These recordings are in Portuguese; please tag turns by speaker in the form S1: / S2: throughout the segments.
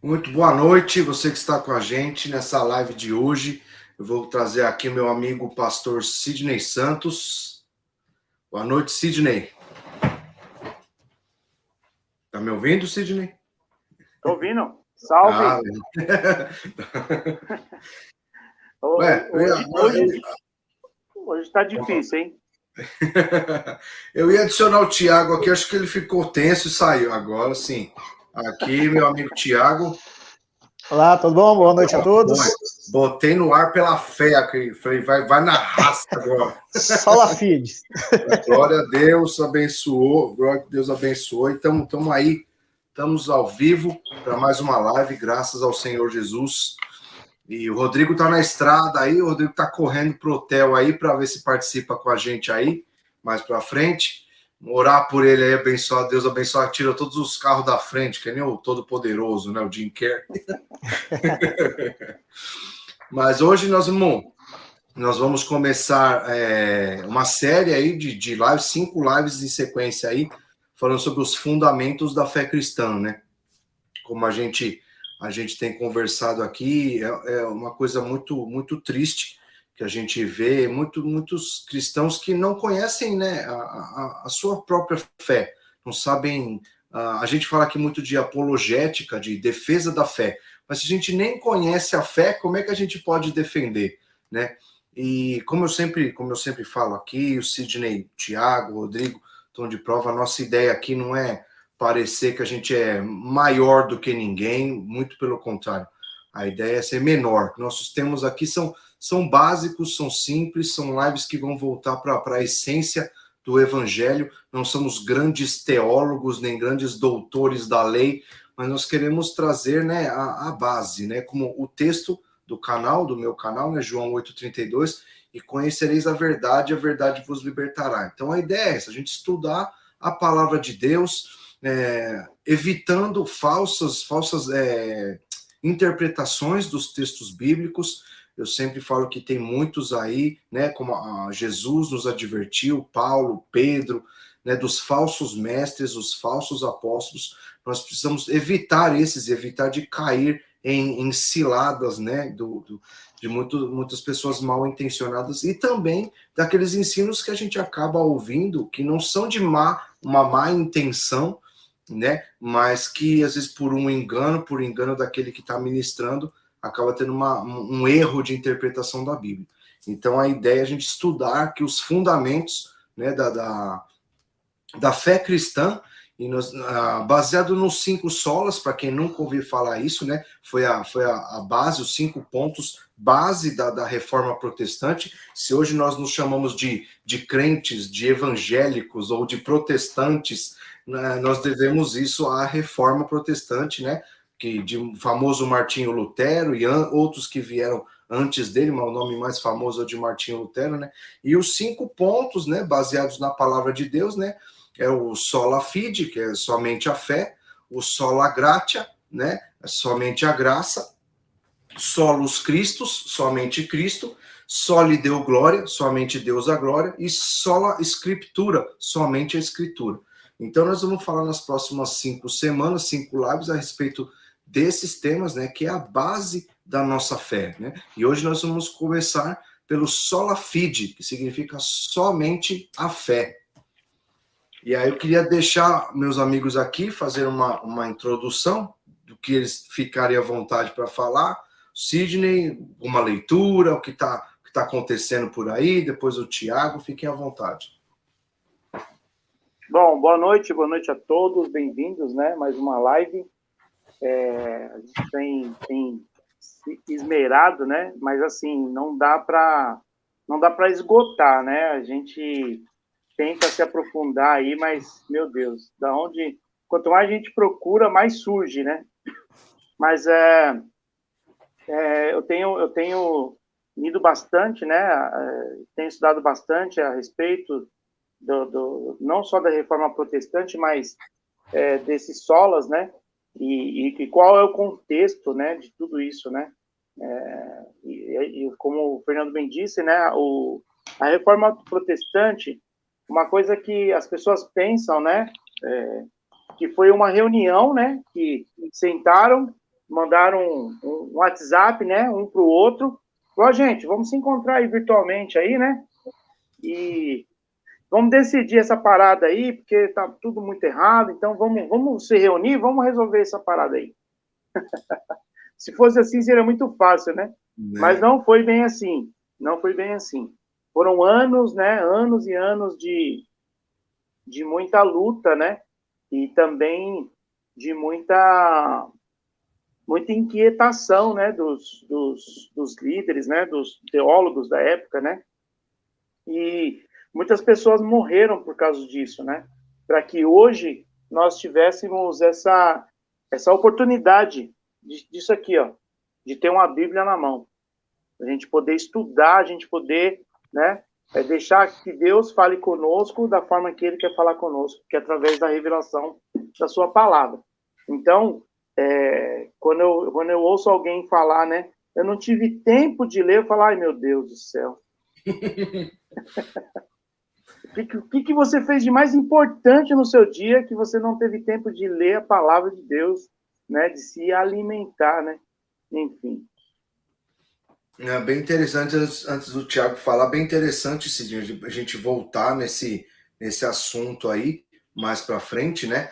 S1: Muito boa noite, você que está com a gente nessa live de hoje. Eu vou trazer aqui meu amigo pastor Sidney Santos. Boa noite, Sidney. Tá me ouvindo, Sidney?
S2: Tô ouvindo. Salve! Hoje tá difícil, hein?
S1: Eu ia adicionar o Thiago aqui, acho que ele ficou tenso e saiu. Agora sim. Aqui, meu amigo Thiago.
S3: Olá, tudo bom? Boa noite a todos.
S1: Botei no ar pela fé aqui. Falei, vai na raça agora.
S3: Só la feed.
S1: Glória a Deus, abençoou. Glória a Deus abençoou. Então, estamos aí. Estamos ao vivo para mais uma live, graças ao Senhor Jesus. E o Rodrigo está na estrada aí, o Rodrigo está correndo pro hotel aí para ver se participa com a gente aí, mais para frente. Orar por ele aí, abençoar, Deus abençoar, tira todos os carros da frente, que nem o Todo-Poderoso, né? O Jim Carrey. Mas hoje nós vamos começar uma série aí de lives, 5 lives em sequência aí, falando sobre os fundamentos da fé cristã, né? Como a gente tem conversado aqui, é uma coisa muito, muito triste que a gente vê muitos cristãos que não conhecem, né, a sua própria fé, não sabem. A gente fala aqui muito de apologética, de defesa da fé, mas se a gente nem conhece a fé, como é que a gente pode defender, né? E como eu sempre falo aqui, o Sidney, o Thiago, o Rodrigo estão de prova, a nossa ideia aqui não é parecer que a gente é maior do que ninguém, muito pelo contrário. A ideia é ser menor. Nossos temas aqui são básicos, são simples, são lives que vão voltar para a essência do evangelho. Não somos grandes teólogos, nem grandes doutores da lei, mas nós queremos trazer, né, a base, né, como o texto do meu canal, né, João 8,32, e conhecereis a verdade vos libertará. Então a ideia é essa, a gente estudar a palavra de Deus, evitando falsas interpretações dos textos bíblicos. Eu sempre falo que tem muitos aí, né, como Jesus nos advertiu, Paulo, Pedro, né, dos falsos mestres, os falsos apóstolos. Nós precisamos evitar de cair em ciladas, né, de muitas pessoas mal intencionadas, e também daqueles ensinos que a gente acaba ouvindo, que não são de uma má intenção, né? Mas que às vezes por engano daquele que está ministrando, acaba tendo um erro de interpretação da Bíblia. Então a ideia é a gente estudar que os fundamentos, né, da fé cristã, e baseado nos 5 solas, para quem nunca ouviu falar isso, né, foi a base, os 5 pontos base da reforma protestante. Se hoje nós nos chamamos de crentes, de evangélicos ou de protestantes, né, nós devemos isso à reforma protestante, né, que de famoso Martinho Lutero e outros que vieram antes dele, mas o nome mais famoso é o de Martinho Lutero, né? E os 5 pontos, né, baseados na palavra de Deus, né, é o sola fide, que é somente a fé, o sola gratia, né, é somente a graça, solus Christus, somente Cristo, soli Deo glória, somente Deus a glória, e sola Scriptura, somente a Escritura. Então nós vamos falar nas próximas 5 semanas, 5 lives a respeito desses temas, né, que é a base da nossa fé, né? E hoje nós vamos começar pelo sola fide, que significa somente a fé. E aí eu queria deixar meus amigos aqui fazer uma introdução do que eles ficarem à vontade para falar. Sidney, uma leitura, o que tá acontecendo por aí, depois o Thiago, fiquem à vontade.
S2: Bom, boa noite a todos, bem-vindos, né? Mais uma live. A gente tem se esmerado, né? Mas assim, não dá para esgotar, né? A gente tenta se aprofundar aí, mas, meu Deus, quanto mais a gente procura, mais surge, né? Mas eu tenho lido bastante, né? Tenho estudado bastante a respeito não só da reforma protestante, mas desses solas, né? E qual é o contexto, né, de tudo isso, né? E como o Fernando bem disse, né, a reforma protestante, uma coisa que as pessoas pensam, né, que foi uma reunião, né, que sentaram mandaram um WhatsApp, né, um para o outro. Ó, gente, vamos se encontrar aí virtualmente aí, né? E vamos decidir essa parada aí, porque tá tudo muito errado, então vamos se reunir, vamos resolver essa parada aí. Se fosse assim, seria muito fácil, né? Mas não foi bem assim. Não foi bem assim. Foram anos, né? Anos e anos de muita luta, né? E também de muita inquietação, né? Dos líderes, né? Dos teólogos da época, né? E muitas pessoas morreram por causa disso, né? Para que hoje nós tivéssemos essa oportunidade disso aqui, ó, de ter uma Bíblia na mão, a gente poder estudar, a gente poder, né, deixar que Deus fale conosco da forma que Ele quer falar conosco, que é através da revelação da Sua palavra. Então, quando eu ouço alguém falar, né, eu não tive tempo de ler, eu falo, ai meu Deus do céu. O que você fez de mais importante no seu dia que você não teve tempo de ler a palavra de Deus, né, de se alimentar, né? Enfim.
S1: É bem interessante, antes do Thiago falar, bem interessante, Cidinho, a gente voltar nesse assunto aí, mais para frente, né?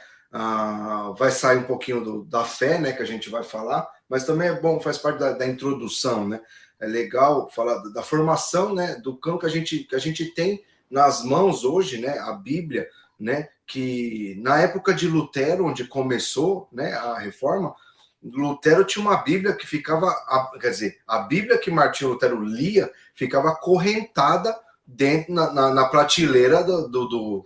S1: Vai sair um pouquinho da fé, né, que a gente vai falar, mas também é bom, faz parte da introdução, né? É legal falar da formação, né, do campo que a gente tem nas mãos hoje, né, a Bíblia, né, que na época de Lutero, onde começou, né, a reforma, Lutero tinha uma Bíblia que ficava, quer dizer, a Bíblia que Martinho Lutero lia ficava acorrentada dentro na prateleira do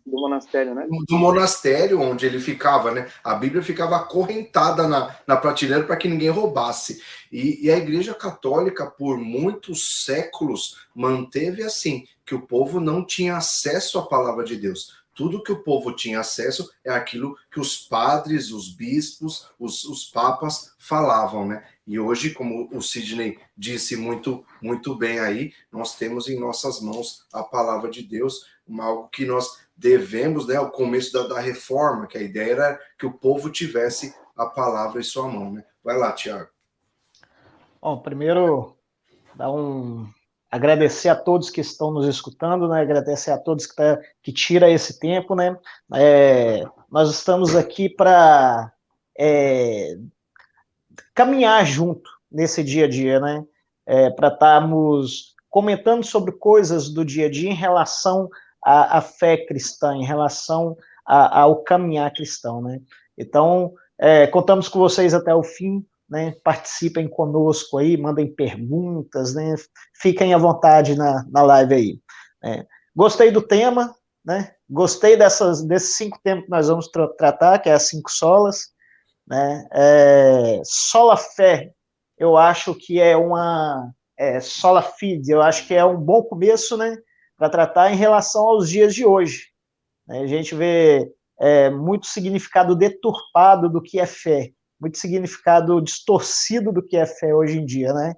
S2: monastério, né?
S1: Do monastério onde ele ficava, né? A Bíblia ficava acorrentada na prateleira para que ninguém roubasse. E a Igreja Católica, por muitos séculos, manteve assim, que o povo não tinha acesso à palavra de Deus. Tudo que o povo tinha acesso é aquilo que os padres, os bispos, os papas falavam, né? E hoje, como o Sidney disse muito bem aí, nós temos em nossas mãos a palavra de Deus, algo que nós devemos, né, ao começo da reforma, que a ideia era que o povo tivesse a palavra em sua mão, né? Vai lá, Tiago.
S3: Bom, primeiro, agradecer a todos que estão nos escutando, né? Agradecer a todos que tira esse tempo, né? Nós estamos aqui para caminhar junto nesse dia a dia, né? Para estarmos comentando sobre coisas do dia a dia em relação à fé cristã, em relação ao caminhar cristão, né? Então, contamos com vocês até o fim, né? Participem conosco aí, mandem perguntas, né? Fiquem à vontade na live aí. Gostei do tema, né? Gostei desses 5 temas que nós vamos tratar, que é as 5 solas, né? Sola fé, eu acho que é sola fide, eu acho que é um bom começo, né? Para tratar em relação aos dias de hoje. Né? A gente vê muito significado deturpado do que é fé, muito significado distorcido do que é fé hoje em dia, né?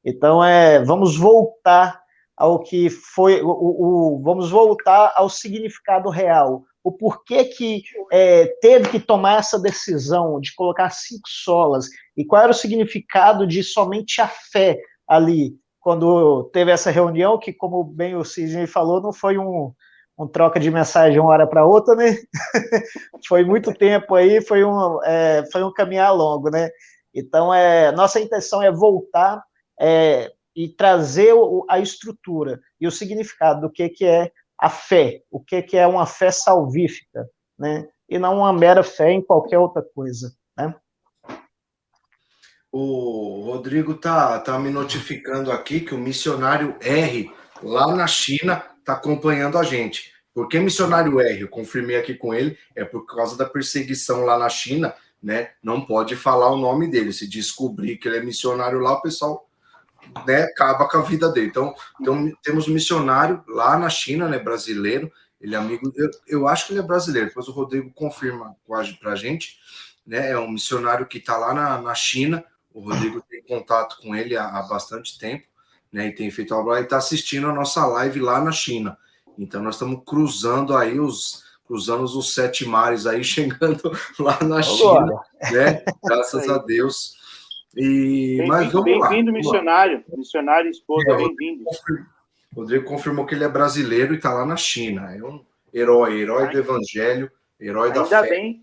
S3: Então, vamos voltar ao que foi, vamos voltar ao significado real, o porquê que teve que tomar essa decisão de colocar 5 solas, e qual era o significado de somente a fé ali, quando teve essa reunião, que, como bem o Sidney falou, não foi um troca de mensagem de uma hora para outra, né? Foi muito tempo aí, foi um caminhar longo, né? Então, nossa intenção é voltar e trazer a estrutura e o significado do que é a fé, o que é uma fé salvífica, né? E não uma mera fé em qualquer outra coisa, né?
S1: O Rodrigo tá me notificando aqui que o missionário R, lá na China, está acompanhando a gente. Por que missionário R? Eu confirmei aqui com ele, é por causa da perseguição lá na China, né? Não pode falar o nome dele. Se descobrir que ele é missionário lá, o pessoal, né, acaba com a vida dele. Então temos um missionário lá na China, né, brasileiro. Ele é amigo, eu acho que ele é brasileiro, depois o Rodrigo confirma pra gente, né? É um missionário que está lá na China. O Rodrigo tem contato com ele há bastante tempo, né? E tem feito obra e está assistindo a nossa live lá na China. Então nós estamos cruzando aí cruzando os 7 mares aí, chegando lá na China, né? Graças a Deus. Mas vamos lá.
S2: Bem-vindo, missionário e esposa, bem-vindo.
S1: O Rodrigo confirmou que ele é brasileiro e está lá na China. É um herói do evangelho, herói da fé.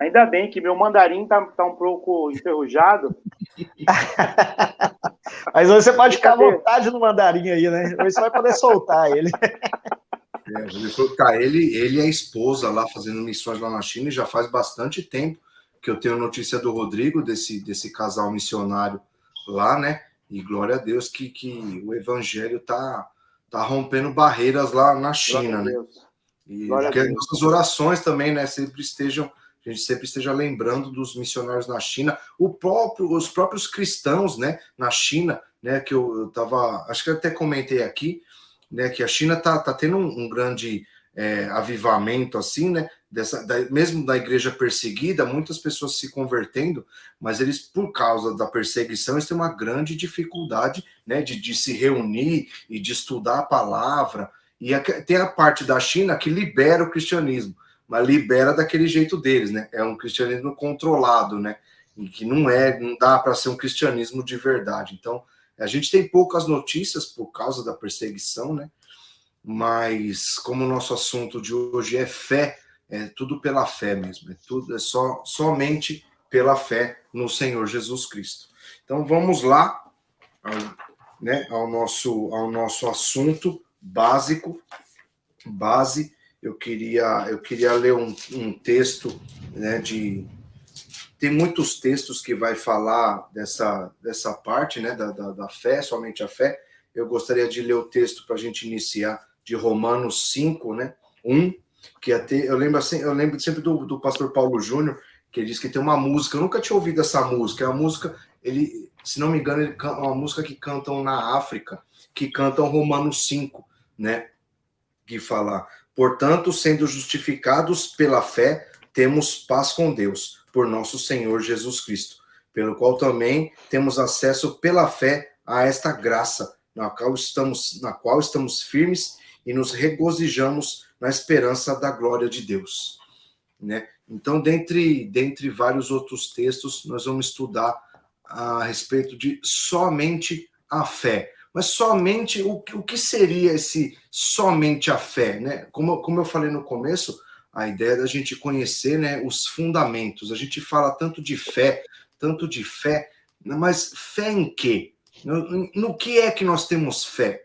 S2: Ainda bem que meu mandarim tá um pouco enferrujado.
S3: Mas hoje você pode ficar à vontade no mandarim aí, né? Hoje você vai poder soltar ele.
S1: Ele falou que tá ele e a esposa lá fazendo missões lá na China, e já faz bastante tempo que eu tenho notícia do Rodrigo, desse casal missionário lá, né? E glória a Deus que o evangelho tá rompendo barreiras lá na China, né? E que as nossas orações também, né? A gente sempre esteja lembrando dos missionários na China, os próprios cristãos, né? Na China, né? Que eu tava, acho que eu até comentei aqui, né, que a China tá tendo um grande avivamento, assim, né, mesmo da igreja perseguida, muitas pessoas se convertendo, mas eles, por causa da perseguição, eles têm uma grande dificuldade, né, de se reunir e de estudar a palavra, e tem a parte da China que libera o cristianismo, mas libera daquele jeito deles, né, é um cristianismo controlado, né, e que não dá para ser um cristianismo de verdade. Então, a gente tem poucas notícias por causa da perseguição, né? Mas como o nosso assunto de hoje é fé, é tudo pela fé mesmo, somente pela fé no Senhor Jesus Cristo. Então vamos lá, ao nosso assunto básico, Eu queria ler um texto, né, tem muitos textos que vai falar dessa parte, né, da fé, somente a fé. Eu gostaria de ler o texto para a gente iniciar, de Romanos 5, né, 1, que eu lembro sempre do pastor Paulo Júnior, que ele diz que tem uma música, eu nunca tinha ouvido essa música, é uma música, se não me engano, é uma música que cantam na África, que cantam Romanos 5, né, que fala: portanto, sendo justificados pela fé, temos paz com Deus, por nosso Senhor Jesus Cristo, pelo qual também temos acesso pela fé a esta graça, na qual estamos firmes e nos regozijamos na esperança da glória de Deus. Né? Então, dentre vários outros textos, nós vamos estudar a respeito de somente a fé. Mas somente, o que seria esse somente a fé? Né? Como eu falei no começo, a ideia é da gente conhecer, né, os fundamentos. A gente fala tanto de fé, mas fé em quê? No que é que nós temos fé?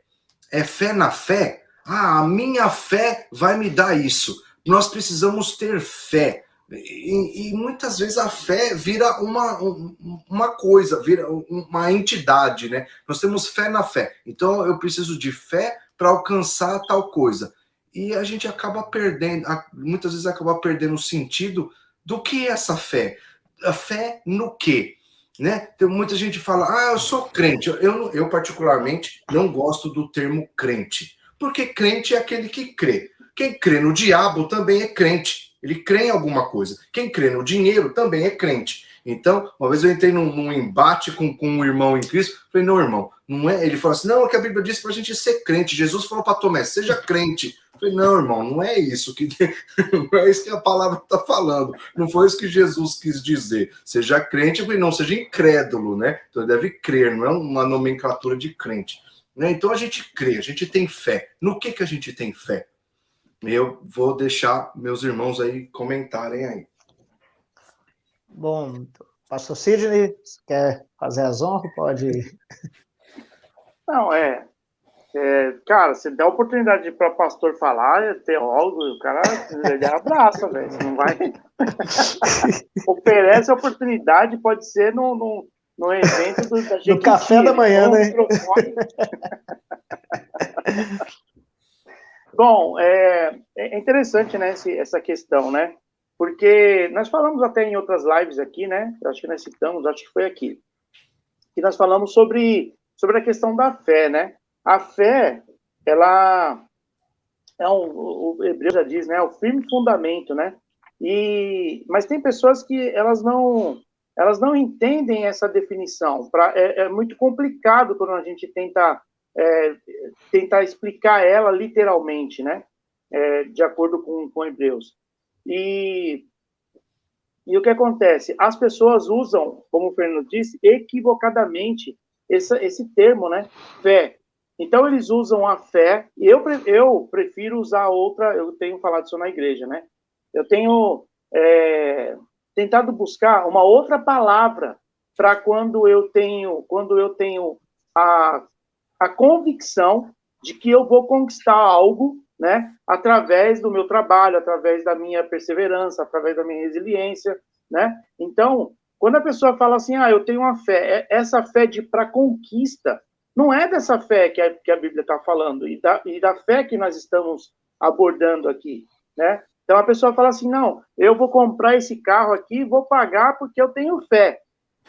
S1: É fé na fé? A minha fé vai me dar isso. Nós precisamos ter fé. E muitas vezes a fé vira uma coisa, vira uma entidade, né? Nós temos fé na fé. Então eu preciso de fé para alcançar tal coisa. E a gente acaba perdendo, muitas vezes acaba perdendo o sentido do que é essa fé. A fé no quê? Né? Tem muita gente que fala, eu sou crente. Eu particularmente não gosto do termo crente, porque crente é aquele que crê. Quem crê no diabo também é crente. Ele crê em alguma coisa. Quem crê no dinheiro também é crente. Então, uma vez eu entrei num embate com um irmão em Cristo. Falei, não, irmão, não é. Ele falou assim, não, é que a Bíblia disse para a gente ser crente. Jesus falou para Tomé, seja crente. Falei, não, irmão, não é isso não é isso que a palavra está falando. Não foi isso que Jesus quis dizer. Seja crente, mas não seja incrédulo, né? Então ele deve crer, não é uma nomenclatura de crente. Né? Então a gente crê, a gente tem fé. No que a gente tem fé? Eu vou deixar meus irmãos aí comentarem aí.
S3: Bom, pastor Sidney, quer fazer as honras? Pode ir.
S2: Não, cara, se der a oportunidade para o pastor falar, é teólogo, o cara ele abraça, velho. Não vai. Oferece a oportunidade, pode ser no evento da gente.
S3: No café da manhã, né?
S2: Bom, é interessante, né, essa questão, né? Porque nós falamos até em outras lives aqui, né? Acho que nós citamos, acho que foi aqui, que nós falamos sobre a questão da fé, né? A fé, ela o Hebreu já diz, né? É o firme fundamento, né? Mas tem pessoas que elas não entendem essa definição. É muito complicado quando a gente tentar explicar ela literalmente, né? De acordo com Hebreus. E o que acontece? As pessoas usam, como o Fernando disse, equivocadamente esse termo, né? Fé. Então, eles usam a fé, e eu prefiro usar outra, eu tenho falado isso na igreja, né? Eu tenho tentado buscar uma outra palavra para quando eu tenho a convicção de que eu vou conquistar algo, né, através do meu trabalho, através da minha perseverança, através da minha resiliência, né? Então, quando a pessoa fala assim, eu tenho uma fé, essa fé para conquista, não é dessa fé que a Bíblia está falando, e da fé que nós estamos abordando aqui, né? Então, a pessoa fala assim, não, eu vou comprar esse carro aqui, vou pagar porque eu tenho fé.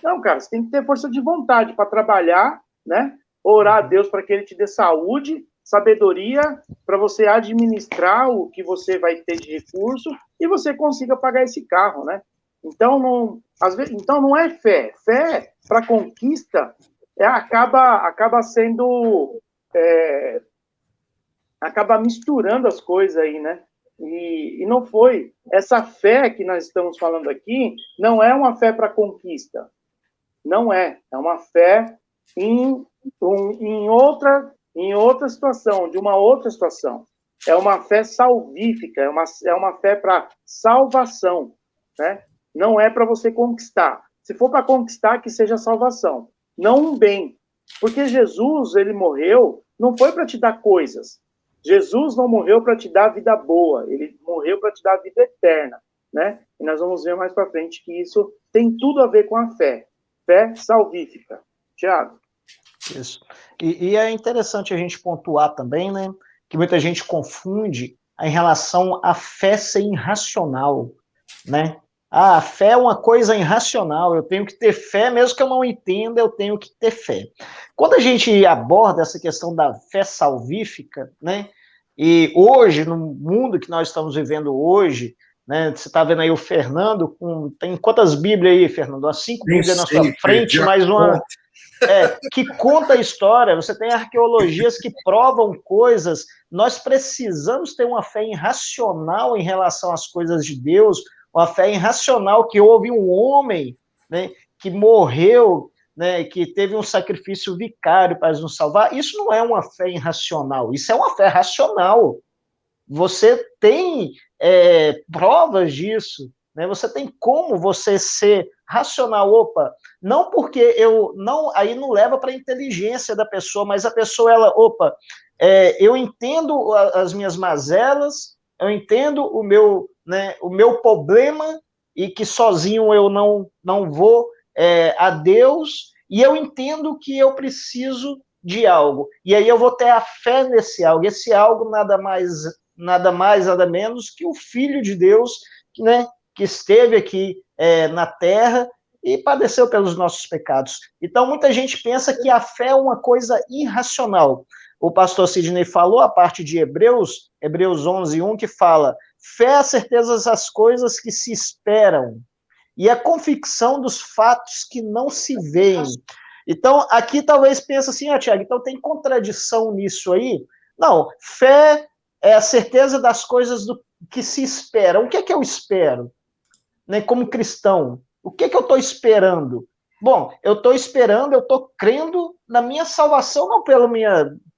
S2: Não, cara, você tem que ter força de vontade para trabalhar, né? Orar a Deus para que Ele te dê saúde, sabedoria, para você administrar o que você vai ter de recurso e você consiga pagar esse carro, né? Então, não é fé. Fé para conquista acaba sendo... acaba misturando as coisas aí, né? E não foi. Essa fé que nós estamos falando aqui não é uma fé para conquista. Não é. É uma fé em outra situação, de uma outra situação. É uma fé salvífica, é uma fé para salvação, né? Não é para você conquistar. Se for para conquistar, que seja salvação, não um bem. Porque Jesus, ele morreu, não foi para te dar coisas. Jesus não morreu para te dar vida boa, ele morreu para te dar vida eterna, né? E nós vamos ver mais para frente que isso tem tudo a ver com a fé. Fé salvífica. Tiago?
S3: Isso. E é interessante a gente pontuar também, né, que muita gente confunde em relação à fé ser irracional, né? A fé é uma coisa irracional, eu tenho que ter fé, mesmo que eu não entenda, eu tenho que ter fé. Quando a gente aborda essa questão da fé salvífica, né, e hoje, no mundo que nós estamos vivendo hoje, né, você está vendo aí o Fernando, tem quantas Bíblias aí, Fernando? Umas 5 Bíblias na sua frente, mais uma... que conta a história, você tem arqueologias que provam coisas, nós precisamos ter uma fé irracional em relação às coisas de Deus, uma fé irracional que houve um homem, né, que morreu, né, que teve um sacrifício vicário para nos salvar. Isso não é uma fé irracional, isso é uma fé racional. Você tem provas disso, né? Você tem como você ser racional. Opa, não porque aí não leva para a inteligência da pessoa, mas a pessoa, eu entendo as minhas mazelas, eu entendo o meu problema, e que sozinho eu não vou a Deus, e eu entendo que eu preciso de algo, e aí eu vou ter a fé nesse algo. Esse algo nada mais, nada menos que o Filho de Deus, né, que esteve aqui na Terra e padeceu pelos nossos pecados. Então, muita gente pensa que a fé é uma coisa irracional. O pastor Sidney falou a parte de Hebreus 11:1, que fala: fé é a certeza das coisas que se esperam e a convicção dos fatos que não se veem. Então, aqui talvez pense assim, Tiago, então tem contradição nisso aí? Não, fé é a certeza das coisas que se esperam. O que é que eu espero? Né, como cristão, o que é que eu estou esperando? Bom, eu estou esperando, eu estou crendo na minha salvação, não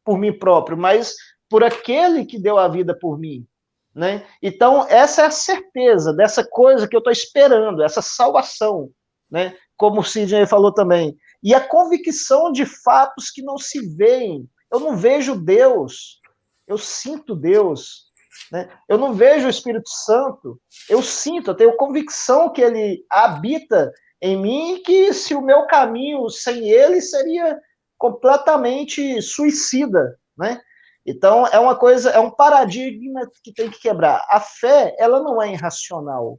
S3: por mim próprio, mas por aquele que deu a vida por mim. Né? Então, essa é a certeza dessa coisa que eu estou esperando, essa salvação, né? Como o Sidney falou também. E a convicção de fatos que não se veem. Eu não vejo Deus, eu sinto Deus. Né? Eu não vejo o Espírito Santo, eu sinto, eu tenho convicção que ele habita em mim, e que se o meu caminho sem ele seria completamente suicida, né? Então, é uma coisa, é um paradigma que tem que quebrar. A fé, ela não é irracional,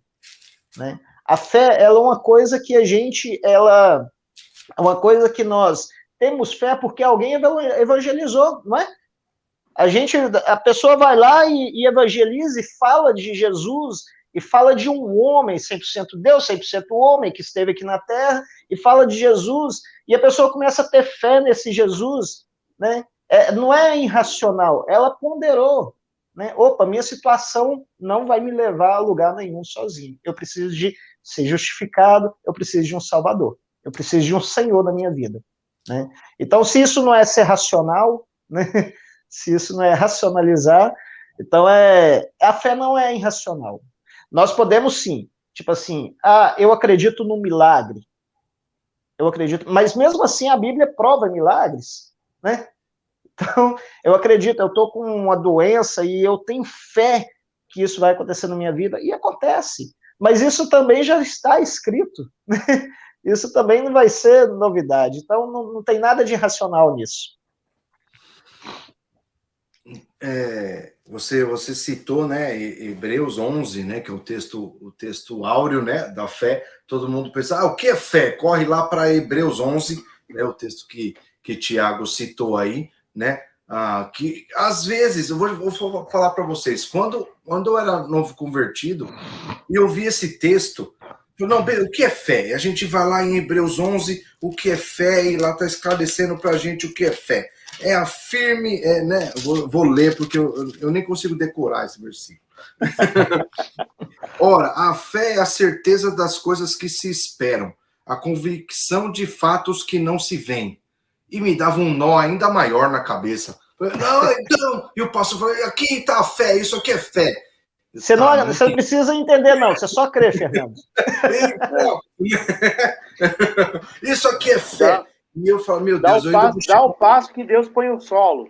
S3: né? A fé, ela é uma coisa que é uma coisa que nós temos fé porque alguém evangelizou, não é? A pessoa vai lá e evangeliza e fala de Jesus, e fala de um homem 100% Deus, 100% homem, que esteve aqui na Terra, e fala de Jesus, e a pessoa começa a ter fé nesse Jesus, né? Não é irracional, ela ponderou, né? Opa, minha situação não vai me levar a lugar nenhum sozinho. Eu preciso de ser justificado, eu preciso de um Salvador, eu preciso de um Senhor na minha vida, né? Então, se isso não é ser racional, né? Se isso não é racionalizar, então a fé não é irracional. Nós podemos sim, tipo assim, eu acredito no milagre, eu acredito, mas mesmo assim a Bíblia prova milagres, né? Então, eu acredito, eu estou com uma doença e eu tenho fé que isso vai acontecer na minha vida, e acontece. Mas isso também já está escrito. Né? Isso também não vai ser novidade. Então, não tem nada de irracional nisso.
S1: Você citou, né, Hebreus 11, né, que é o texto áureo, né, da fé. Todo mundo pensa, o que é fé? Corre lá para Hebreus 11, né, o texto que Tiago citou aí, né, que às vezes, eu vou falar para vocês, quando eu era novo convertido e eu vi esse texto, não, o que é fé? A gente vai lá em Hebreus 11, o que é fé, e lá está esclarecendo para a gente o que é fé. É a firme, né? Vou ler porque eu nem consigo decorar esse versículo. Ora, a fé é a certeza das coisas que se esperam, a convicção de fatos que não se veem. E me dava um nó ainda maior na cabeça. Não, então, e o pastor falou, aqui está a fé, isso aqui é fé.
S3: Você não precisa entender, não, você só crê, Fernando.
S1: Então, isso aqui é fé. E eu falo, meu Deus,
S2: dá o passo que Deus põe o solo.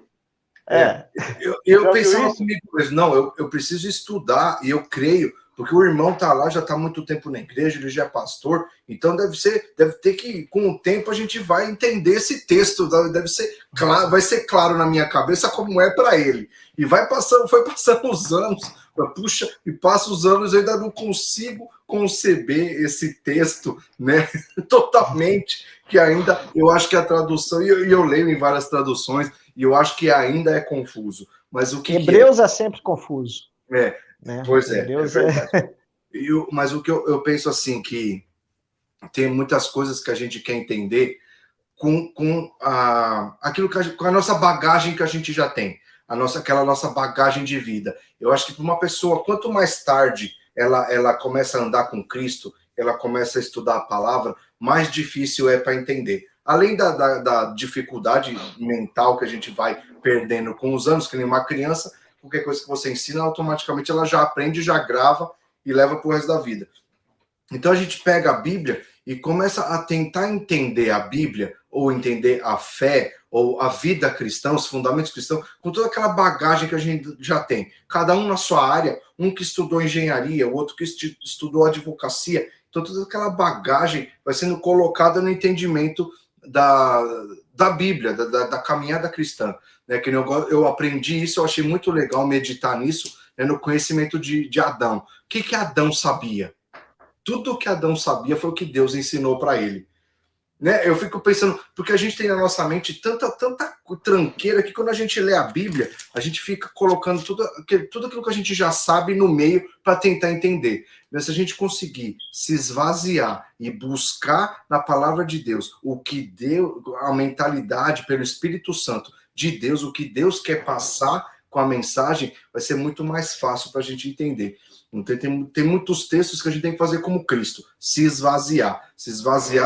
S1: Eu pensava comigo, não, eu preciso estudar e eu creio, porque o irmão tá lá, já está há muito tempo na igreja, ele já é pastor, então deve ter que, com o tempo, a gente vai entender esse texto, deve ser claro, vai ser claro na minha cabeça como é para ele. E foi passando os anos, puxa, e passa os anos, eu ainda não consigo conceber esse texto, né, totalmente, que ainda, eu acho que a tradução, e eu leio em várias traduções, e eu acho que ainda é confuso. Mas o que
S3: Hebreus é sempre confuso.
S1: Né? Pois
S3: Hebreus
S1: é verdade. Mas o que eu penso assim, que tem muitas coisas que a gente quer entender com aquilo com a nossa bagagem que a gente já tem, aquela nossa bagagem de vida. Eu acho que para uma pessoa, quanto mais tarde ela começa a andar com Cristo, ela começa a estudar a palavra, mais difícil é para entender. Além da dificuldade mental que a gente vai perdendo com os anos, que nem uma criança, qualquer coisa que você ensina, automaticamente ela já aprende, já grava e leva para o resto da vida. Então a gente pega a Bíblia e começa a tentar entender a Bíblia, ou entender a fé, ou a vida cristã, os fundamentos cristãos, com toda aquela bagagem que a gente já tem. Cada um na sua área, um que estudou engenharia, o outro que estudou advocacia. Então toda aquela bagagem vai sendo colocada no entendimento da Bíblia, da caminhada cristã. Né? Que eu aprendi isso, eu achei muito legal meditar nisso, né, no conhecimento de Adão. O que Adão sabia? Tudo que Adão sabia foi o que Deus ensinou para ele. Né? Eu fico pensando, porque a gente tem na nossa mente tanta tranqueira que quando a gente lê a Bíblia, a gente fica colocando tudo aquilo que a gente já sabe no meio para tentar entender. Mas se a gente conseguir se esvaziar e buscar na palavra de Deus o que Deus, a mentalidade pelo Espírito Santo de Deus, o que Deus quer passar com a mensagem, vai ser muito mais fácil para a gente entender. Tem muitos textos que a gente tem que fazer como Cristo, se esvaziar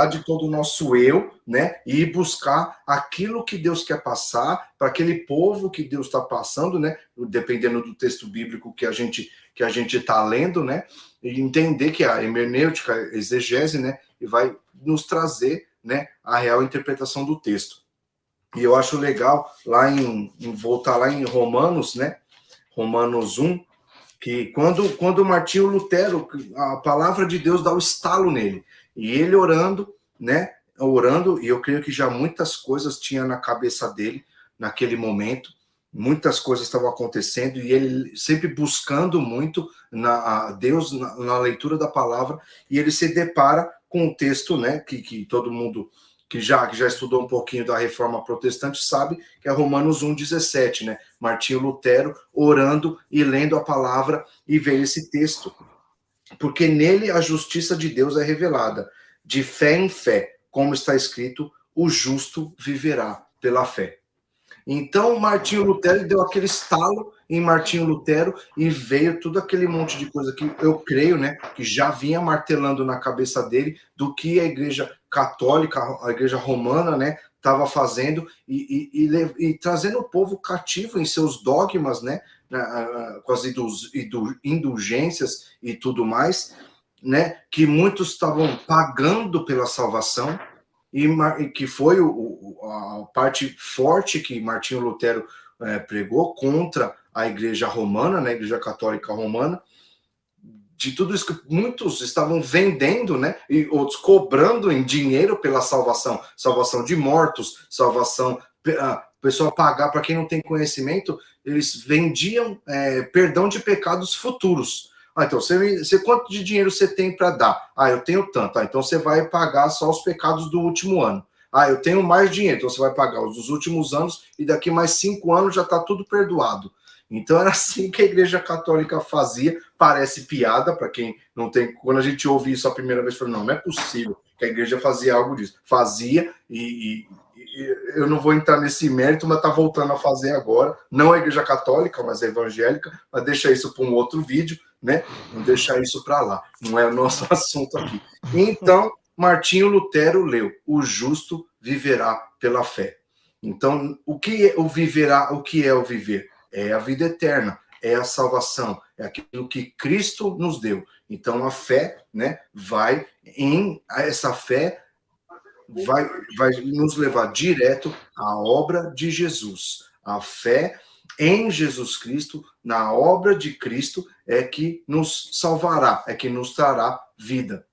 S1: de todo o nosso eu, né, e buscar aquilo que Deus quer passar para aquele povo que Deus está passando, né, dependendo do texto bíblico que a gente está lendo, né, e entender que a hermenêutica, a exegese, né, e vai nos trazer, né, a real interpretação do texto. E eu acho legal voltar lá em Romanos, né, Romanos 1, que quando Martinho Lutero, a palavra de Deus dá o estalo nele, e ele orando, e eu creio que já muitas coisas tinha na cabeça dele naquele momento, muitas coisas estavam acontecendo, e ele sempre buscando muito a Deus na leitura da palavra, e ele se depara com um texto, né, que todo mundo que já estudou um pouquinho da Reforma Protestante sabe, que é Romanos 1,17, né? Martinho Lutero orando e lendo a palavra e vê esse texto. Porque nele a justiça de Deus é revelada, de fé em fé, como está escrito, o justo viverá pela fé. Então, Martinho Lutero deu aquele estalo em Martinho Lutero e veio tudo aquele monte de coisa que eu creio, né, que já vinha martelando na cabeça dele do que a Igreja Católica, a Igreja Romana, né, estava fazendo e trazendo o povo cativo em seus dogmas, né, com as indulgências e tudo mais, né, que muitos estavam pagando pela salvação, e que foi a parte forte que Martinho Lutero pregou contra a Igreja Romana, né, a Igreja Católica Romana, de tudo isso que muitos estavam vendendo, né, e outros cobrando em dinheiro pela salvação, salvação de mortos, salvação, pessoal pagar, para quem não tem conhecimento, eles vendiam perdão de pecados futuros. Então, você quanto de dinheiro você tem para dar? Eu tenho tanto. Então, você vai pagar só os pecados do último ano. Eu tenho mais dinheiro. Então, você vai pagar os dos últimos anos e daqui mais 5 anos já está tudo perdoado. Então, era assim que a Igreja Católica fazia. Parece piada para quem não tem... Quando a gente ouve isso a primeira vez, fala, não é possível que a Igreja fazia algo disso. Fazia e eu não vou entrar nesse mérito, mas está voltando a fazer agora. Não a Igreja Católica, mas a evangélica. Mas deixa isso para um outro vídeo, né? Vamos deixar isso para lá. Não é o nosso assunto aqui. Então, Martinho Lutero leu: o justo viverá pela fé. Então, o que é o viverá? O que é o viver? É a vida eterna, é a salvação, é aquilo que Cristo nos deu. Então, a fé, né, essa fé vai nos levar direto à obra de Jesus. A fé em Jesus Cristo, na obra de Cristo, é que nos salvará, é que nos trará vida.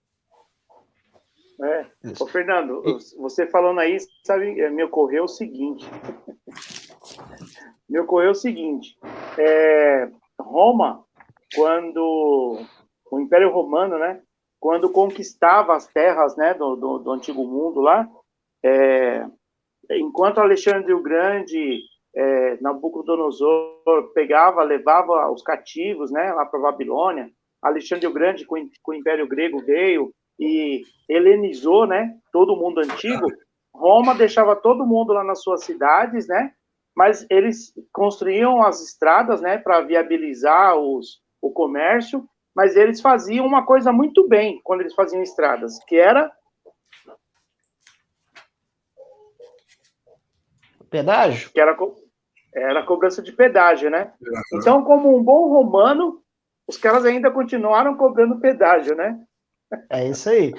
S2: Ô, Fernando, você falando aí, sabe, me ocorreu o seguinte. Roma, quando o Império Romano, né, quando conquistava as terras, né, do Antigo Mundo lá, enquanto Alexandre o Grande, Nabucodonosor levava os cativos, né, lá para a Babilônia, Alexandre o Grande com o Império Grego veio e helenizou, né, todo o mundo antigo. Roma deixava todo mundo lá nas suas cidades, né, mas eles construíam as estradas, né, para viabilizar o comércio, mas eles faziam uma coisa muito bem quando eles faziam estradas, que era
S3: pedágio?
S2: Que era a cobrança de pedágio, né? Então, como um bom romano, os caras ainda continuaram cobrando pedágio, né?
S3: É isso aí.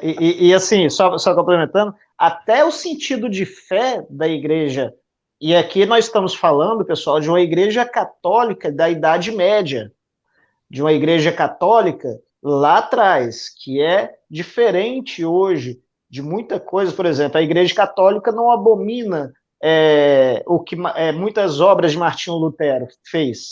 S3: E assim, só complementando, até o sentido de fé da igreja, e aqui nós estamos falando, pessoal, de uma igreja católica da Idade Média, de uma igreja católica lá atrás, que é diferente hoje de muita coisa. Por exemplo, a igreja católica não abomina muitas obras de Martinho Lutero fez,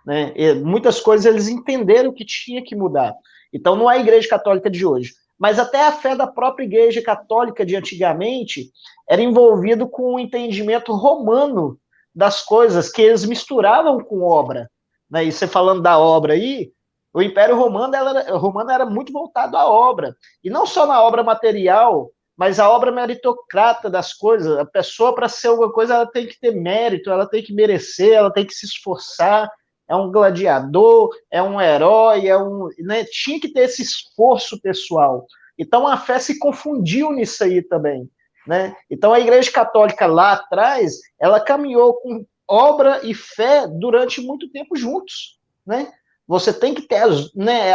S3: né? Muitas coisas eles entenderam que tinha que mudar. Então, não é a igreja católica de hoje. Mas até a fé da própria igreja católica de antigamente era envolvido com o entendimento romano das coisas, que eles misturavam com obra. Né? E você falando da obra aí, o Império Romano era muito voltado à obra. E não só na obra material, mas a obra meritocrata das coisas. A pessoa, para ser alguma coisa, ela tem que ter mérito, ela tem que merecer, ela tem que se esforçar. É um gladiador, é um herói, né? Tinha que ter esse esforço pessoal. Então a fé se confundiu nisso aí também, né? Então a Igreja Católica lá atrás, ela caminhou com obra e fé durante muito tempo juntos, né? Você tem que ter, né?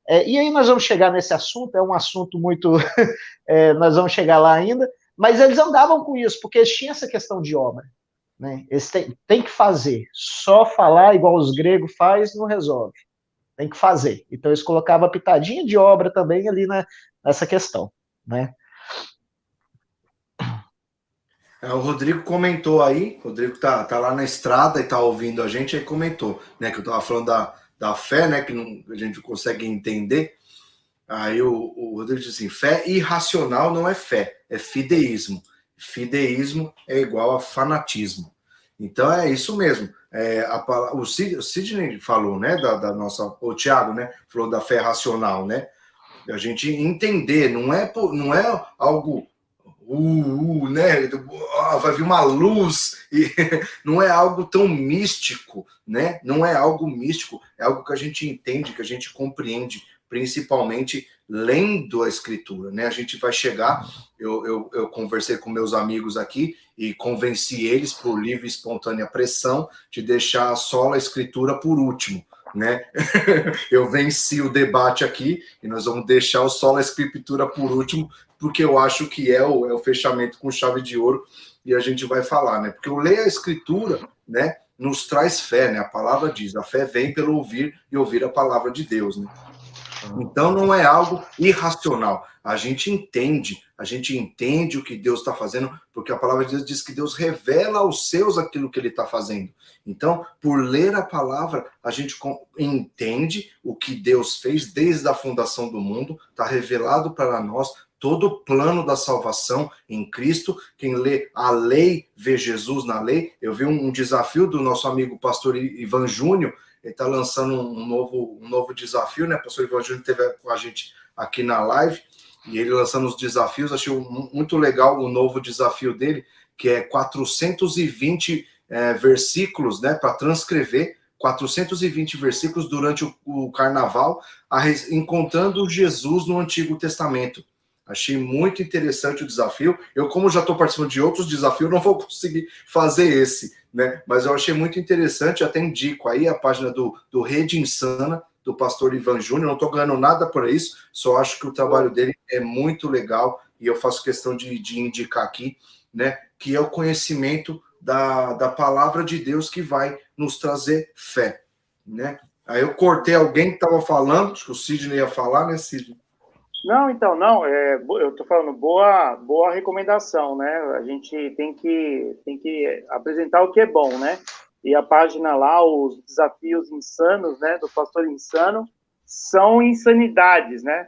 S3: E aí nós vamos chegar nesse assunto, é um assunto muito, nós vamos chegar lá ainda, mas eles andavam com isso porque eles tinham essa questão de obra. Né? Eles têm que fazer. Só falar igual os gregos faz não resolve. Tem que fazer. Então eles colocavam a pitadinha de obra também ali nessa questão. Né?
S1: O Rodrigo comentou aí, o Rodrigo tá lá na estrada e tá ouvindo a gente, aí comentou, né, que eu tava falando da fé, né, que a gente não consegue entender. Aí o Rodrigo diz assim: fé irracional não é fé, é fideísmo. Fideísmo é igual a fanatismo. Então é isso mesmo. O Sidney falou, né, da nossa, o Thiago, né, falou da fé racional, né? A gente entender, não é algo né? Vai vir uma luz, e não é algo tão místico, né? Não é algo místico, é algo que a gente entende, que a gente compreende, principalmente lendo a Escritura, né? A gente vai chegar, eu conversei com meus amigos aqui e convenci eles, por livre e espontânea pressão, de deixar só a Escritura por último, né? Eu venci o debate aqui e nós vamos deixar o Sola Escritura por último, porque eu acho que é o fechamento com chave de ouro, e a gente vai falar, né? Porque o ler a Escritura, né, nos traz fé, né? A palavra diz, a fé vem pelo ouvir e ouvir a palavra de Deus, né? Então não é algo irracional. A gente entende o que Deus está fazendo, porque a palavra de Deus diz que Deus revela aos seus aquilo que ele está fazendo. Então, por ler a palavra, a gente entende o que Deus fez desde a fundação do mundo, está revelado para nós todo o plano da salvação em Cristo. Quem lê a lei, vê Jesus na lei. Eu vi um desafio do nosso amigo pastor Ivan Júnior. Ele está lançando um novo desafio, né? O pastor Ivan Júnior esteve com a gente aqui na live, e ele lançando os desafios. Achei muito legal o novo desafio dele, que é 420 versículos, né? Para transcrever 420 versículos durante o carnaval, encontrando Jesus no Antigo Testamento. Achei muito interessante o desafio. Eu, como já estou participando de outros desafios, não vou conseguir fazer esse, né? Mas eu achei muito interessante, até indico aí a página do Rede Insana, do pastor Ivan Júnior. Não estou ganhando nada por isso, só acho que o trabalho dele é muito legal, e eu faço questão de indicar aqui, né? Que é o conhecimento da palavra de Deus que vai nos trazer fé, né? Aí eu cortei alguém que estava falando, acho que o Sidney ia falar, né, Sidney?
S2: Não, então, não, eu estou falando, boa recomendação, né? A gente tem que apresentar o que é bom, né? E a página lá, os desafios insanos, né, do pastor Insano, são insanidades, né?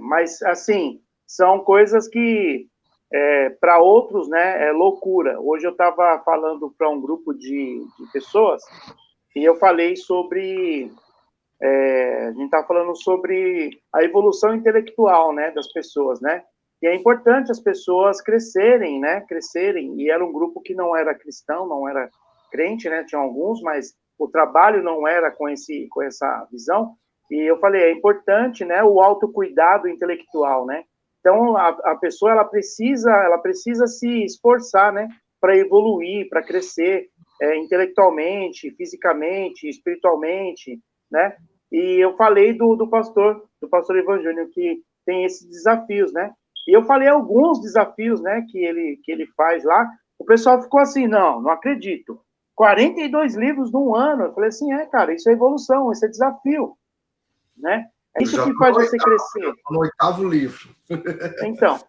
S2: Mas, assim, são coisas que, para outros, né, é loucura. Hoje eu estava falando para um grupo de pessoas, e eu falei sobre... a gente está falando sobre a evolução intelectual, né, das pessoas, né? E é importante as pessoas crescerem, né? Crescerem. E era um grupo que não era cristão, não era crente, né? Tinha alguns, mas o trabalho não era com essa visão. E eu falei, é importante, né, o autocuidado intelectual, né? Então a pessoa ela precisa se esforçar, né, para evoluir, para crescer intelectualmente, fisicamente, espiritualmente, né? E eu falei do pastor Ivan Júnior, que tem esses desafios, né? E eu falei alguns desafios, né, que ele faz lá. O pessoal ficou assim, não acredito. 42 livros num ano. Eu falei assim, cara, isso é evolução, isso é desafio, né? É isso que faz você crescer.
S1: No 8º livro.
S2: Então,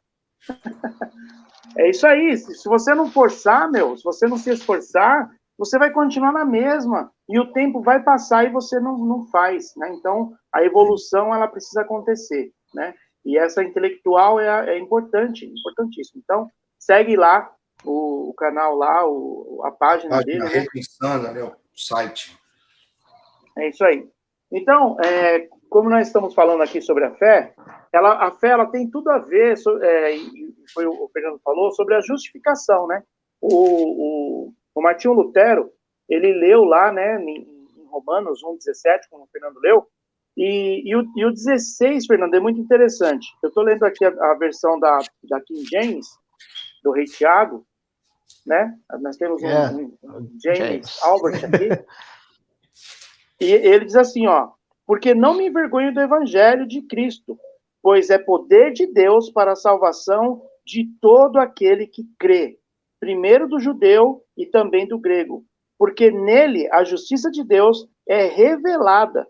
S2: é isso aí. Se você não forçar, se você não se esforçar, você vai continuar na mesma, e o tempo vai passar e você não faz, né? Então, a evolução, ela precisa acontecer, né? E essa intelectual é importante, importantíssimo. Então, segue lá o canal lá, a página dele, né?
S1: Rede Insana, né? O site.
S2: É isso aí. Então, como nós estamos falando aqui sobre a fé ela tem tudo a ver, foi o Fernando falou, sobre a justificação, né? O Martinho Lutero, ele leu lá, né, em Romanos 1,17, como o Fernando leu, e o 16, Fernando, é muito interessante. Eu estou lendo aqui a versão da King James, do Rei Tiago, né? Nós temos um James Albert aqui. E ele diz assim, porque não me envergonho do evangelho de Cristo, pois é poder de Deus para a salvação de todo aquele que crê, primeiro do judeu e também do grego, porque nele a justiça de Deus é revelada,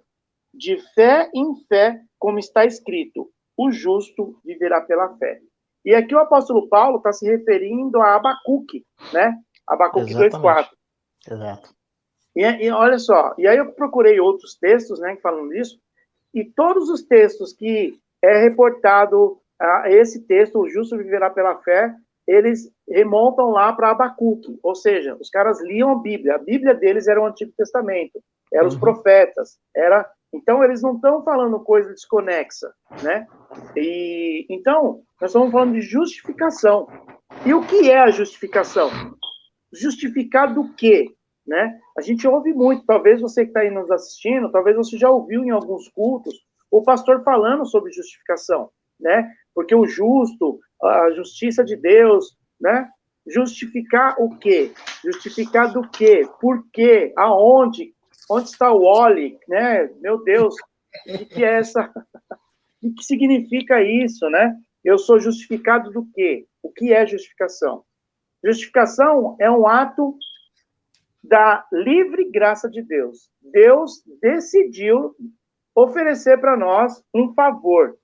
S2: de fé em fé, como está escrito, o justo viverá pela fé. E aqui o apóstolo Paulo está se referindo a Abacuque, né? Abacuque 2,4.
S3: Exato.
S2: E olha só, e aí eu procurei outros textos, né, falando disso, e todos os textos que é reportado a esse texto, o justo viverá pela fé, eles remontam lá para Abacuque, ou seja, os caras liam a Bíblia deles era o Antigo Testamento, eram os profetas, era Então, eles não estão falando coisa desconexa, né? E, então, nós estamos falando de justificação. E o que é a justificação? Justificar do quê? Né? A gente ouve muito, talvez você que está aí nos assistindo, talvez você já ouviu em alguns cultos o pastor falando sobre justificação, né? Porque o justo, a justiça de Deus, né? Justificar o quê? Justificar do quê? Por quê? Aonde? Onde está o Oli, né? Meu Deus, o que é essa? O que significa isso, né? Eu sou justificado do quê? O que é justificação? Justificação é um ato da livre graça de Deus. Deus decidiu oferecer para nós um favor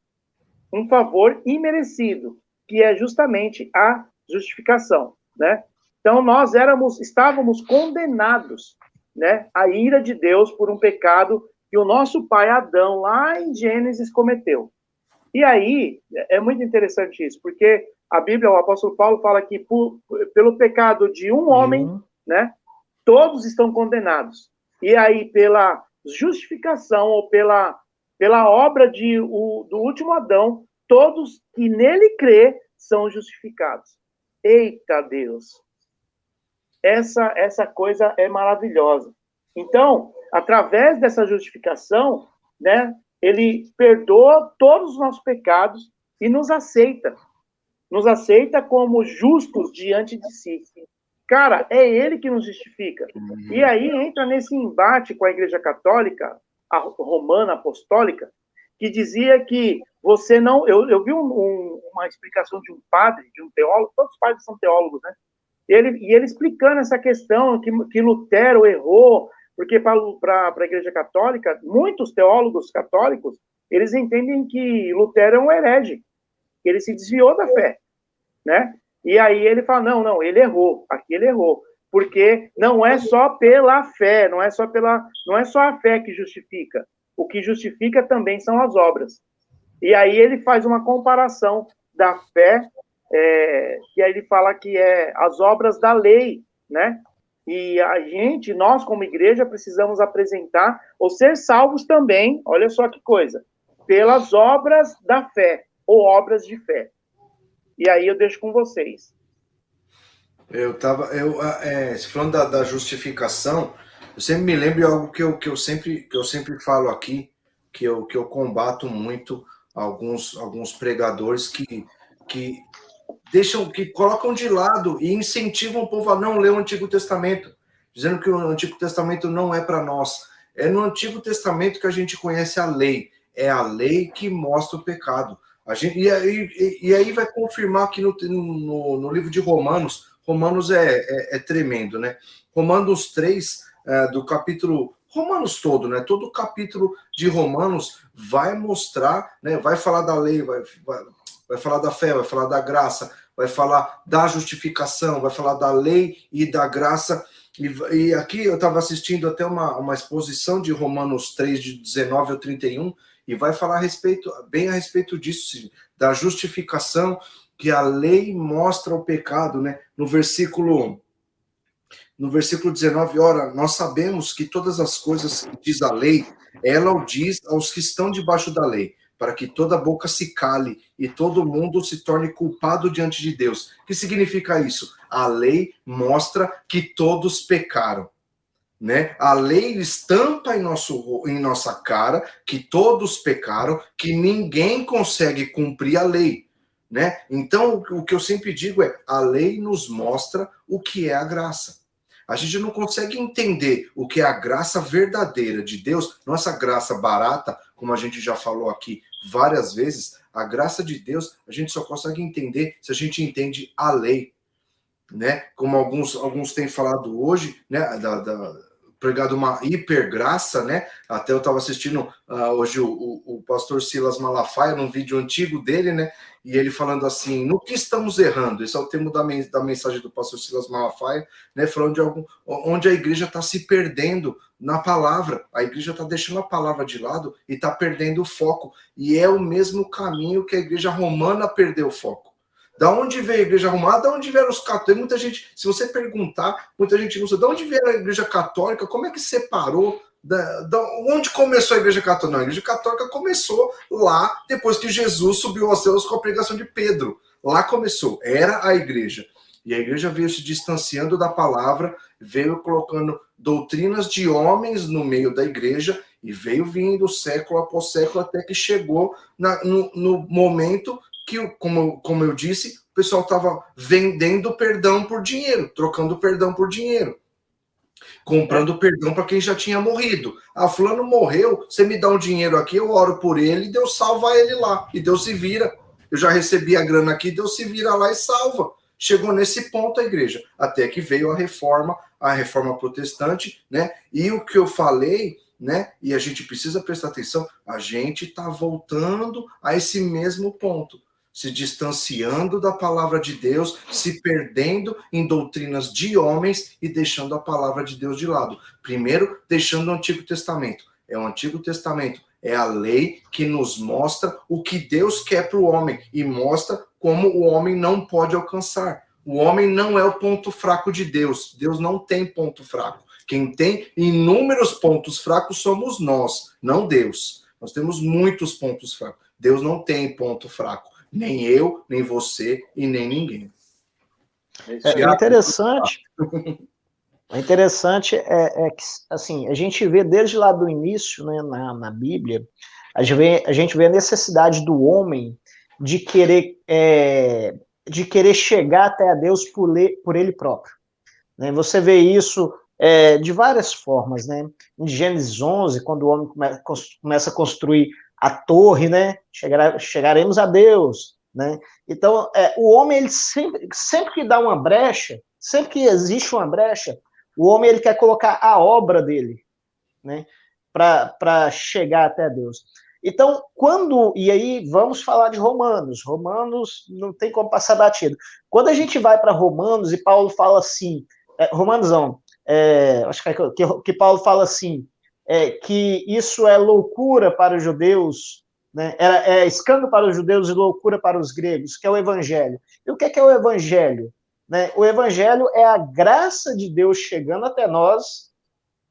S2: imerecido, que é justamente a justificação, né? Então nós estávamos condenados, né, à ira de Deus por um pecado que o nosso pai Adão lá em Gênesis cometeu. E aí é muito interessante isso, porque a Bíblia, o apóstolo Paulo fala que pelo pecado de um homem, né, todos estão condenados. E aí, pela justificação, ou pela obra do último Adão, todos que nele crê são justificados. Eita Deus! Essa coisa é maravilhosa. Então, através dessa justificação, né, ele perdoa todos os nossos pecados e nos aceita. Nos aceita como justos diante de si. Cara, é ele que nos justifica. E aí entra nesse embate com a Igreja Católica, a romana apostólica, que dizia que você não... Eu vi uma explicação de um padre, de um teólogo, todos os padres são teólogos, né? E ele explicando essa questão que Lutero errou, porque para a Igreja Católica, muitos teólogos católicos, eles entendem que Lutero é um herege, que ele se desviou da fé, né? E aí ele fala, não, ele errou, aqui ele errou, porque não é só pela fé, não é só a fé que justifica, o que justifica também são as obras. E aí ele faz uma comparação da fé, e aí ele fala que é as obras da lei, né? E nós como igreja, precisamos apresentar, ou ser salvos também, olha só que coisa, pelas obras da fé, ou obras de fé. E aí eu deixo com vocês.
S1: Falando da justificação, eu sempre me lembro de algo que eu sempre falo aqui, que eu combato muito alguns pregadores que colocam de lado e incentivam o povo a não ler o Antigo Testamento, dizendo que o Antigo Testamento não é para nós. É no Antigo Testamento que a gente conhece a lei. É a lei que mostra o pecado. E aí vai confirmar aqui no livro de Romanos. Romanos é tremendo, né? Romanos 3, do capítulo... Romanos todo, né? Todo o capítulo de Romanos vai mostrar, né? Vai falar da lei, vai falar da fé, vai falar da graça, vai falar da justificação, vai falar da lei e da graça. E aqui eu estava assistindo até uma exposição de Romanos 3, de 19 ao 31, e vai falar bem a respeito disso, da justificação, que a lei mostra o pecado, né? No versículo 19, ora, nós sabemos que todas as coisas que diz a lei, ela o diz aos que estão debaixo da lei, para que toda boca se cale e todo mundo se torne culpado diante de Deus. O que significa isso? A lei mostra que todos pecaram, né? A lei estampa em nossa cara que todos pecaram, que ninguém consegue cumprir a lei, né? Então, o que eu sempre digo é, a lei nos mostra o que é a graça. A gente não consegue entender o que é a graça verdadeira de Deus, nossa graça barata, como a gente já falou aqui várias vezes, a graça de Deus, a gente só consegue entender se a gente entende a lei, né? Como alguns têm falado hoje, né? Pregado uma hipergraça, né? Até eu estava assistindo hoje o pastor Silas Malafaia, num vídeo antigo dele, né? E ele falando assim, no que estamos errando? Esse é o termo da mensagem do pastor Silas Malafaia, né? Falando de onde a igreja está se perdendo na palavra. A igreja está deixando a palavra de lado e está perdendo o foco. E é o mesmo caminho que a igreja romana perdeu o foco. Da onde veio a igreja romana? Da onde vieram os católicos? Muita gente, se você perguntar, muita gente não sabe. Da onde veio a igreja católica? Como é que separou Onde começou a Igreja Católica? Não, a Igreja Católica começou lá, depois que Jesus subiu aos céus com a pregação de Pedro. Lá começou, era a Igreja. E a Igreja veio se distanciando da palavra, veio colocando doutrinas de homens no meio da Igreja, e veio vindo século após século, até que chegou no momento que, como eu disse, o pessoal estava vendendo perdão por dinheiro, trocando perdão por dinheiro. Comprando perdão para quem já tinha morrido. Ah, fulano morreu, você me dá um dinheiro aqui, eu oro por ele, e Deus salva ele lá. E Deus se vira. Eu já recebi a grana aqui, Deus se vira lá e salva. Chegou nesse ponto a igreja, até que veio a reforma protestante, né? E o que eu falei, né? E a gente precisa prestar atenção, a gente está voltando a esse mesmo ponto, se distanciando da palavra de Deus, se perdendo em doutrinas de homens e deixando a palavra de Deus de lado. Primeiro, deixando o Antigo Testamento. É o Antigo Testamento, é a lei que nos mostra o que Deus quer para o homem e mostra como o homem não pode alcançar. O homem não é o ponto fraco de Deus. Deus não tem ponto fraco. Quem tem inúmeros pontos fracos somos nós, não Deus. Nós temos muitos pontos fracos. Deus não tem ponto fraco. Nem eu, nem você e nem ninguém.
S3: É interessante. O interessante é que, assim, a gente vê desde lá do início, né, na Bíblia, a gente vê a necessidade do homem de querer chegar até a Deus por ele próprio. Né? Você vê isso de várias formas, né? Em Gênesis 11, quando o homem começa a construir a torre, né? Chegaremos a Deus, né? Então, o homem, ele sempre que dá uma brecha, sempre que existe uma brecha, o homem, ele quer colocar a obra dele, né? Para chegar até Deus. Então, e aí vamos falar de Romanos não tem como passar batido. Quando a gente vai para Romanos e Paulo fala assim, Romanos não, acho que Paulo fala assim, que isso é loucura para os judeus, né? É escândalo para os judeus e loucura para os gregos, que é o evangelho. E o que é o evangelho? Né? O evangelho é a graça de Deus chegando até nós,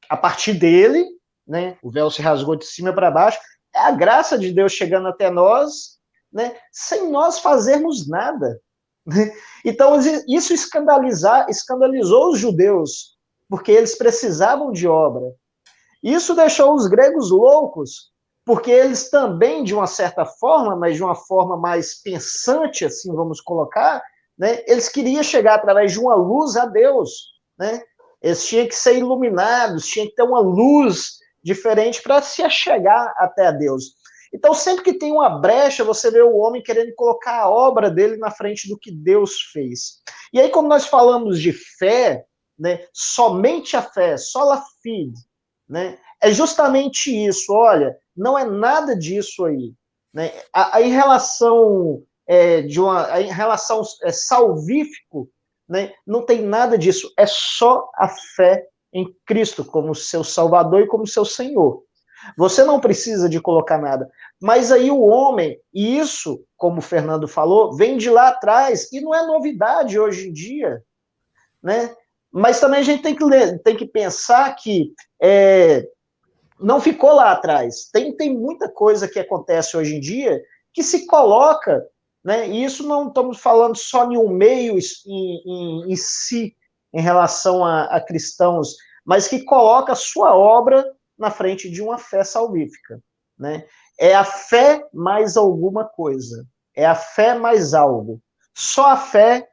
S3: a partir dele, né? O véu se rasgou de cima para baixo, é a graça de Deus chegando até nós, né? Sem nós fazermos nada. Né? Então, isso escandalizou os judeus, porque eles precisavam de obra. Isso deixou os gregos loucos, porque eles também, de uma certa forma, mas de uma forma mais pensante, assim vamos colocar, né, eles queriam chegar através de uma luz a Deus. Né? Eles tinham que ser iluminados, tinham que ter uma luz diferente para se achegar até a Deus. Então, sempre que tem uma brecha, você vê o homem querendo colocar a obra dele na frente do que Deus fez. E aí, como nós falamos de fé, né, somente a fé, sola fide, né, é justamente isso. Olha, não é nada disso aí. Né? Em relação salvífico, né, não tem nada disso. É só a fé em Cristo como seu Salvador e como seu Senhor. Você não precisa de colocar nada. Mas aí o homem, e isso, como o Fernando falou, vem de lá atrás, e não é novidade hoje em dia. Né? Mas também a gente tem que pensar que não ficou lá atrás. Tem muita coisa que acontece hoje em dia que se coloca, né? E isso não estamos falando só em um meio em si, em relação a cristãos, mas que coloca a sua obra na frente de uma fé salvífica. Né? É a fé mais alguma coisa. É a fé mais algo. Só a fé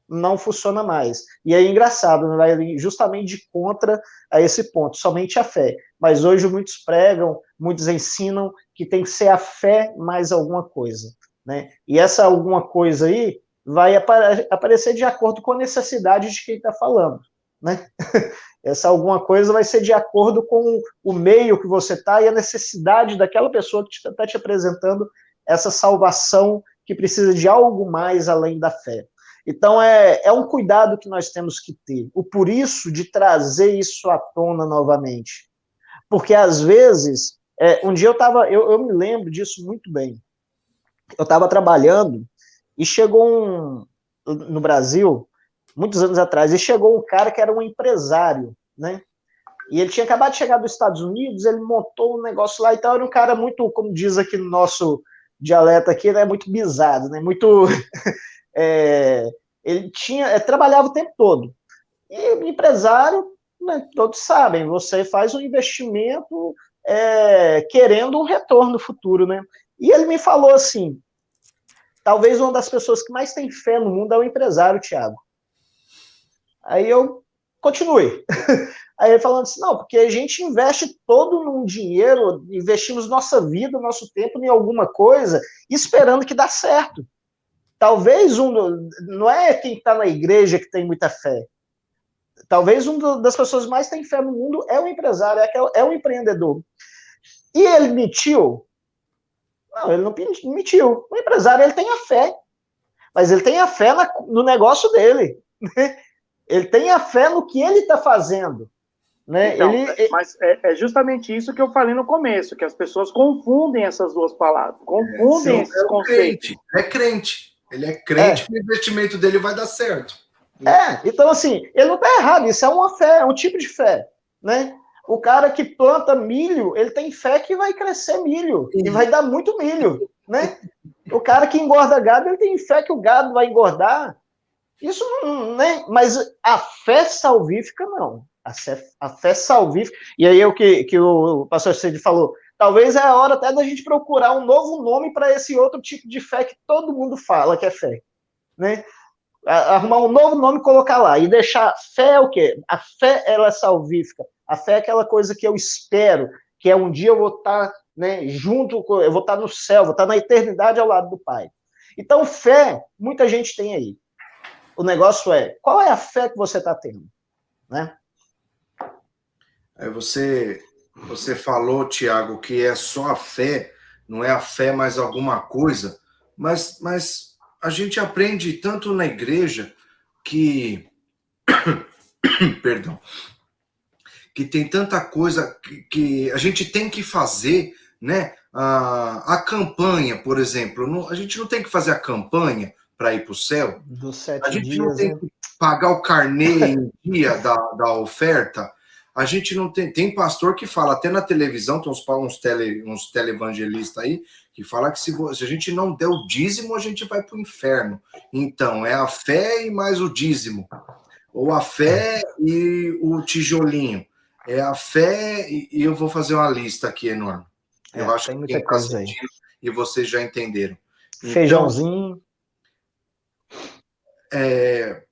S3: não funciona mais. E é engraçado, né? Vai justamente de contra a esse ponto, somente a fé. Mas hoje muitos pregam, muitos ensinam que tem que ser a fé mais alguma coisa. Né? E essa alguma coisa aí vai aparecer de acordo com a necessidade de quem está falando. Né? Essa alguma coisa vai ser de acordo com o meio que você está e a necessidade daquela pessoa que está te apresentando essa salvação que precisa de algo mais além da fé. Então, é um cuidado que nós temos que ter. O por isso de trazer isso à tona novamente. Porque, às vezes, um dia eu me lembro disso muito bem. Eu estava trabalhando e chegou no Brasil, muitos anos atrás, e chegou um cara que era um empresário, né? E ele tinha acabado de chegar dos Estados Unidos, ele montou um negócio lá e tal, era um cara muito, como diz aqui no nosso dialeto aqui, né, muito bisado, né, muito... ele trabalhava o tempo todo. E empresário, né, todos sabem, você faz um investimento querendo um retorno futuro, né? E ele me falou assim, talvez uma das pessoas que mais tem fé no mundo é o empresário, Thiago. Aí eu continuei. Aí ele falando assim, não, porque a gente investe todo num dinheiro, investimos nossa vida, nosso tempo em alguma coisa, esperando que dá certo. Talvez não é quem está na igreja que tem muita fé. Talvez uma das pessoas mais que tem fé no mundo é o empresário, é o empreendedor. E ele mentiu? Não, ele não mentiu. O empresário, ele tem a fé, mas ele tem a fé no negócio dele. Ele tem a fé no que ele está fazendo. Né?
S2: Então, mas é justamente isso que eu falei no começo, que as pessoas confundem essas duas palavras, confundem esses conceitos.
S1: É crente. Ele é crente que o investimento dele vai dar certo.
S3: Então assim, ele não está errado, isso é uma fé, é um tipo de fé, né? O cara que planta milho, ele tem fé que vai crescer milho, e vai dar muito milho, né? O cara que engorda gado, ele tem fé que o gado vai engordar. Isso não, né? Mas a fé salvífica, não. A fé salvífica, e aí é o que o pastor Cid falou, talvez é a hora até da gente procurar um novo nome para esse outro tipo de fé que todo mundo fala que é fé, né? Arrumar um novo nome e colocar lá, e deixar fé é o quê? A fé, ela é salvífica, a fé é aquela coisa que eu espero, que é um dia eu vou estar, né, junto, eu vou estar no céu, vou estar na eternidade ao lado do Pai. Então fé, muita gente tem aí. O negócio é, qual é a fé que você está tendo, né?
S1: Aí você falou, Tiago, que é só a fé, não é a fé mais alguma coisa, mas a gente aprende tanto na igreja que perdão, que tem tanta coisa que a gente tem que fazer, né? A campanha, por exemplo, a gente não tem que fazer a campanha para ir para o céu.
S3: Dos 7
S1: a gente
S3: dias,
S1: não tem, né, que pagar o carnê em dia da oferta. A gente não tem pastor que fala, até na televisão, tem uns televangelistas aí, que fala que se a gente não der o dízimo, a gente vai para o inferno. Então, é a fé e mais o dízimo. Ou a fé e o tijolinho. É a fé e eu vou fazer uma lista aqui enorme. Eu acho que quem está assistindo e vocês já entenderam.
S3: Feijãozinho.
S1: Então,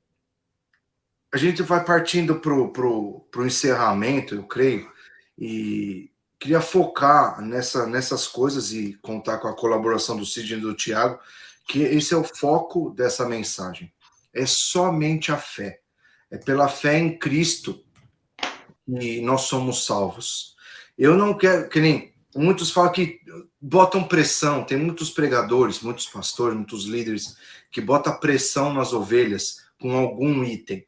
S1: a gente vai partindo para o encerramento, eu creio, e queria focar nessas coisas e contar com a colaboração do Cid e do Tiago, que esse é o foco dessa mensagem. É somente a fé. É pela fé em Cristo que nós somos salvos. Eu não quero, que nem muitos falam que botam pressão, tem muitos pregadores, muitos pastores, muitos líderes que botam pressão nas ovelhas com algum item.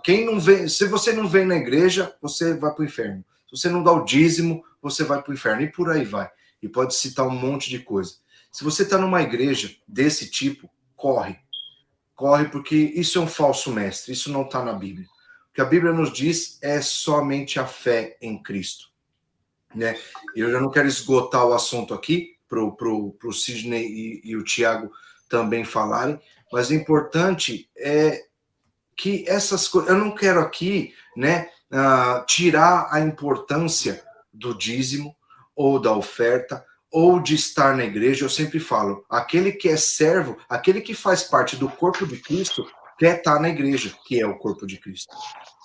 S1: Quem não vem, se você não vem na igreja, você vai para o inferno. Se você não dá o dízimo, você vai para o inferno. E por aí vai. E pode citar um monte de coisa. Se você está numa igreja desse tipo, corre. Corre, porque isso é um falso mestre. Isso não está na Bíblia. O que a Bíblia nos diz é somente a fé em Cristo. Né? Eu já não quero esgotar o assunto aqui, para o Sidney e o Tiago também falarem, mas o importante é que essas coisas, eu não quero aqui, né, tirar a importância do dízimo ou da oferta ou de estar na igreja. Eu sempre falo, aquele que é servo, aquele que faz parte do corpo de Cristo, quer estar na igreja, que é o corpo de Cristo.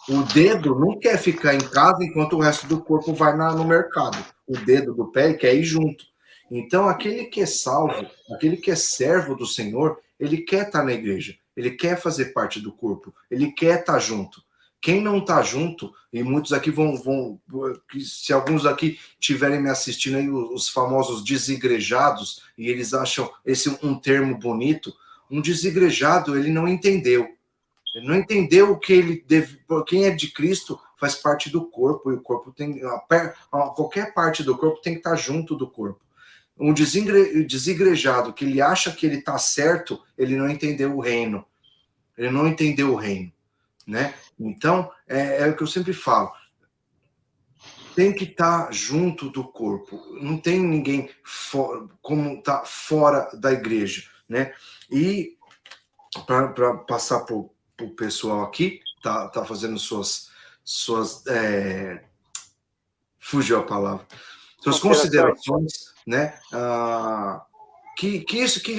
S1: O dedo não quer ficar em casa enquanto o resto do corpo vai no mercado. O dedo do pé quer ir junto. Então, aquele que é salvo, aquele que é servo do Senhor, ele quer estar na igreja. Ele quer fazer parte do corpo, ele quer estar junto. Quem não está junto, e muitos aqui se alguns aqui estiverem me assistindo aí, os famosos desigrejados, e eles acham esse um termo bonito, um desigrejado, ele não entendeu. Ele não entendeu o que ele deve. Quem é de Cristo faz parte do corpo, e o corpo tem. Qualquer parte do corpo tem que estar junto do corpo. Um desigrejado que ele acha que ele está certo, ele não entendeu o reino. Ele não entendeu o reino, né? Então, é o que eu sempre falo. tem que estar junto do corpo. Não tem ninguém como tá fora da igreja, né? E para passar para o pessoal aqui, tá fazendo suas fugiu a palavra, suas considerações, né? Que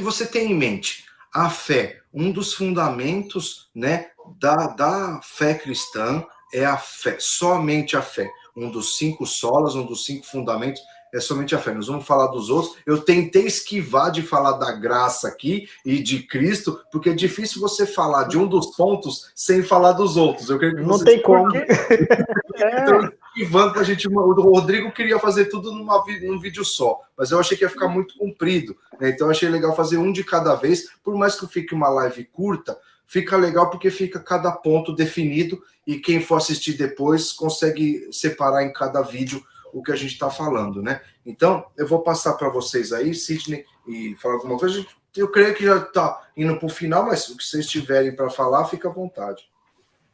S1: você tem em mente. A fé, um dos fundamentos, né, da fé cristã é a fé, somente a fé. Um dos 5 solas, um dos 5 fundamentos é somente a fé. Nós vamos falar dos outros. Eu tentei esquivar de falar da graça aqui e de Cristo, porque é difícil você falar de um dos pontos sem falar dos outros. Eu quero que
S3: não tem como.
S1: Então, esquivando pra gente. O Rodrigo queria fazer tudo num vídeo só, mas eu achei que ia ficar muito comprido, né? Então eu achei legal fazer um de cada vez, por mais que fique uma live curta, fica legal porque fica cada ponto definido e quem for assistir depois consegue separar em cada vídeo o que a gente está falando, né? Então, eu vou passar para vocês aí, Sidney, e falar alguma coisa. Eu creio que já está indo para o final, mas o que vocês tiverem para falar, fica à vontade.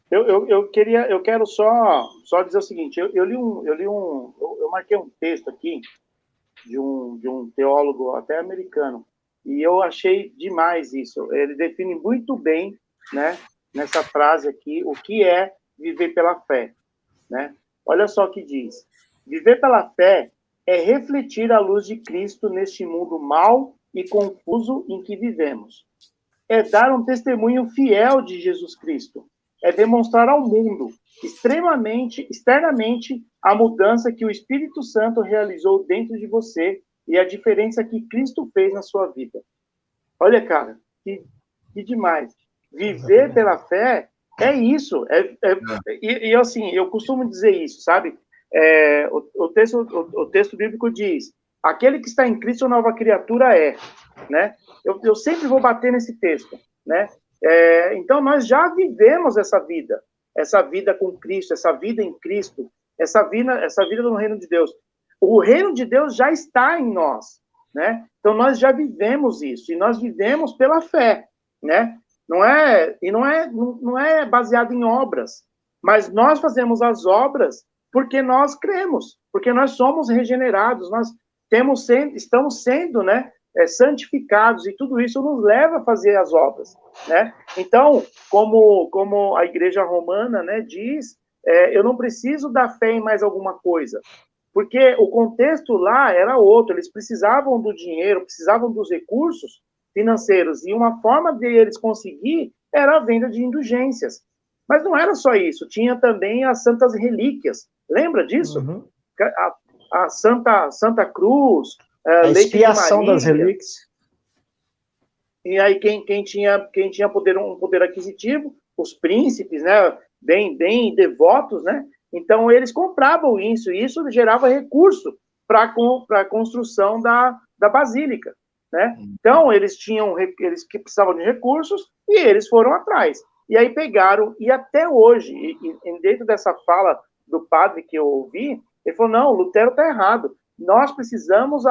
S2: Eu quero só dizer o seguinte, eu marquei um texto aqui de um teólogo até americano, e eu achei demais isso. Ele define muito bem, né, nessa frase aqui, o que é viver pela fé, né? Olha só o que diz. Viver pela fé é refletir a luz de Cristo neste mundo mau e confuso em que vivemos. É dar um testemunho fiel de Jesus Cristo. É demonstrar ao mundo, externamente, a mudança que o Espírito Santo realizou dentro de você e a diferença que Cristo fez na sua vida. Olha, cara, que demais. Viver pela fé é isso. E assim, eu costumo dizer isso, sabe? O texto bíblico diz: aquele que está em Cristo, nova criatura é, né? Eu sempre vou bater nesse texto, né? Então, nós já vivemos essa vida com Cristo, essa vida em Cristo, essa vida no reino de Deus. O reino de Deus já está em nós, né? Então, nós já vivemos isso, e nós vivemos pela fé, né? Não é baseado em obras, mas nós fazemos as obras porque nós cremos, porque nós somos regenerados, nós estamos sendo, né, santificados, e tudo isso nos leva a fazer as obras, né? Então, como a igreja romana, né, diz, eu não preciso da fé em mais alguma coisa, porque o contexto lá era outro, eles precisavam do dinheiro, precisavam dos recursos financeiros, e uma forma de eles conseguir era a venda de indulgências. Mas não era só isso, tinha também as santas relíquias, lembra disso?
S3: Uhum.
S2: A Santa Cruz,
S3: a expiação das relíquias.
S2: E aí quem tinha um poder aquisitivo, os príncipes, né, bem devotos, né, então eles compravam isso, e isso gerava recurso para a construção da basílica, né? Então eles que precisavam de recursos e eles foram atrás. E aí pegaram, e até hoje, e dentro dessa fala do padre que eu ouvi, ele falou: não, Lutero está errado. Nós precisamos,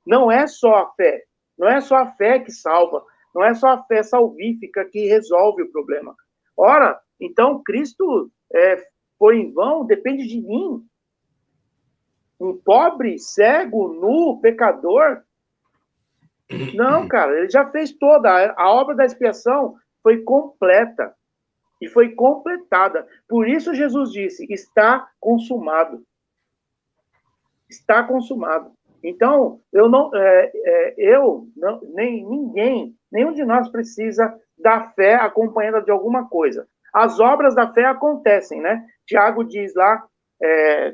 S2: não é só a fé, não é só a fé que salva, não é só a fé salvífica que resolve o problema. Ora, então Cristo foi em vão, depende de mim. Um pobre, cego, nu, pecador. Não, cara, ele já fez toda. A obra da expiação foi completa e foi completada. Por isso Jesus disse: está consumado. Está consumado. Então, nenhum de nós precisa da fé acompanhada de alguma coisa. As obras da fé acontecem, né? Tiago diz lá,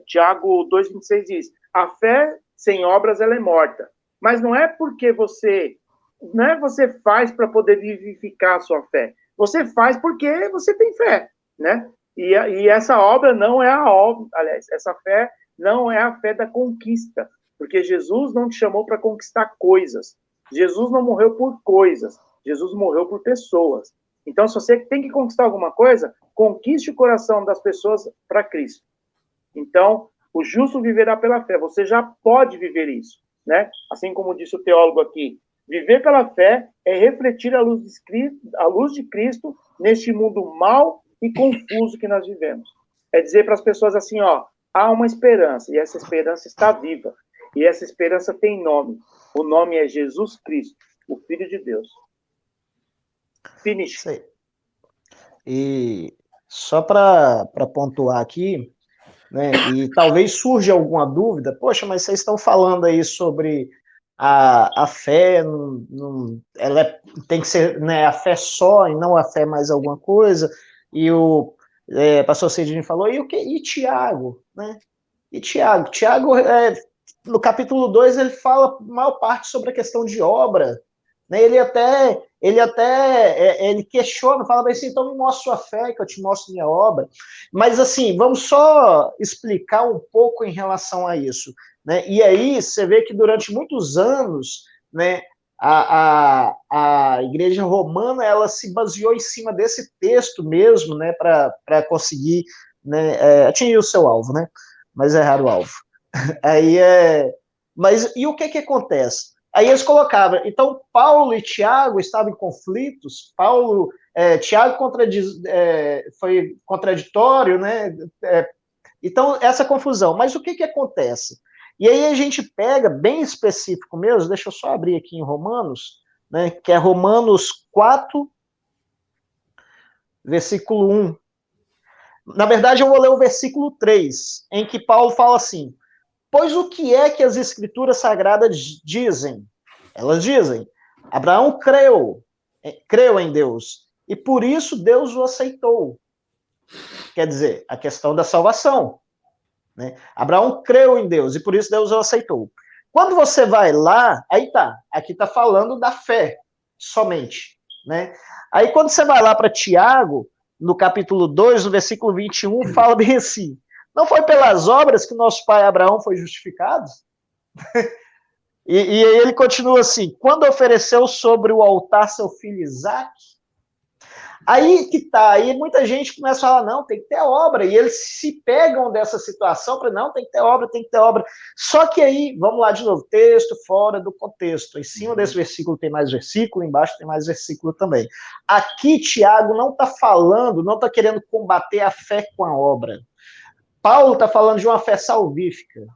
S2: Tiago 2,26 diz: a fé sem obras ela é morta. Mas não é porque você faz para poder vivificar a sua fé. Você faz porque você tem fé, né? E essa obra não é a obra, aliás, essa fé não é a fé da conquista, porque Jesus não te chamou para conquistar coisas. Jesus não morreu por coisas, Jesus morreu por pessoas. Então, se você tem que conquistar alguma coisa, conquiste o coração das pessoas para Cristo. Então, o justo viverá pela fé. Você já pode viver isso, né? Assim como disse o teólogo aqui, viver pela fé é refletir a luz de Cristo neste mundo mau e confuso que nós vivemos. É dizer para as pessoas assim, ó, há uma esperança, e essa esperança está viva. E essa esperança tem nome. O nome é Jesus Cristo, o Filho de Deus. Finish.
S3: Sei. E só para pontuar aqui, né, e talvez surja alguma dúvida, poxa, mas vocês estão falando aí sobre a fé, tem que ser, né, a fé só e não a fé mais alguma coisa, e o pastor Sidney falou, e Tiago, né? E Tiago, no capítulo 2 ele fala a maior parte sobre a questão de obra, né? Ele questiona, fala bem assim, então me mostra sua fé, que eu te mostro minha obra. Mas assim, vamos só explicar um pouco em relação a isso, né? E aí você vê que durante muitos anos, né, a igreja romana ela se baseou em cima desse texto mesmo, né, para conseguir, né, atingir o seu alvo, né? Mas errar o alvo. Aí Mas e o que acontece? Aí eles colocavam, então Paulo e Tiago estavam em conflitos, Tiago foi contraditório, né? Então, essa confusão. Mas o que acontece? E aí a gente pega, bem específico mesmo, deixa eu só abrir aqui em Romanos, né? Que é Romanos 4, versículo 1. Na verdade, eu vou ler o versículo 3, em que Paulo fala assim: pois o que é que as escrituras sagradas dizem? Elas dizem, Abraão creu em Deus, e por isso Deus o aceitou. Quer dizer, a questão da salvação, né? Abraão creu em Deus, e por isso Deus o aceitou. Quando você vai lá, aqui está falando da fé, somente, né? Aí quando você vai lá para Tiago, no capítulo 2, no versículo 21, fala bem assim, não foi pelas obras que nosso pai Abraão foi justificado? E aí ele continua assim, quando ofereceu sobre o altar seu filho Isaque, aí muita gente começa a falar, não, tem que ter obra, e eles se pegam dessa situação para não, tem que ter obra, só que aí, vamos lá de novo, texto fora do contexto, em cima desse versículo tem mais versículo, embaixo tem mais versículo também. Aqui Tiago não está falando, não está querendo combater a fé com a obra. Paulo está falando de uma fé salvífica.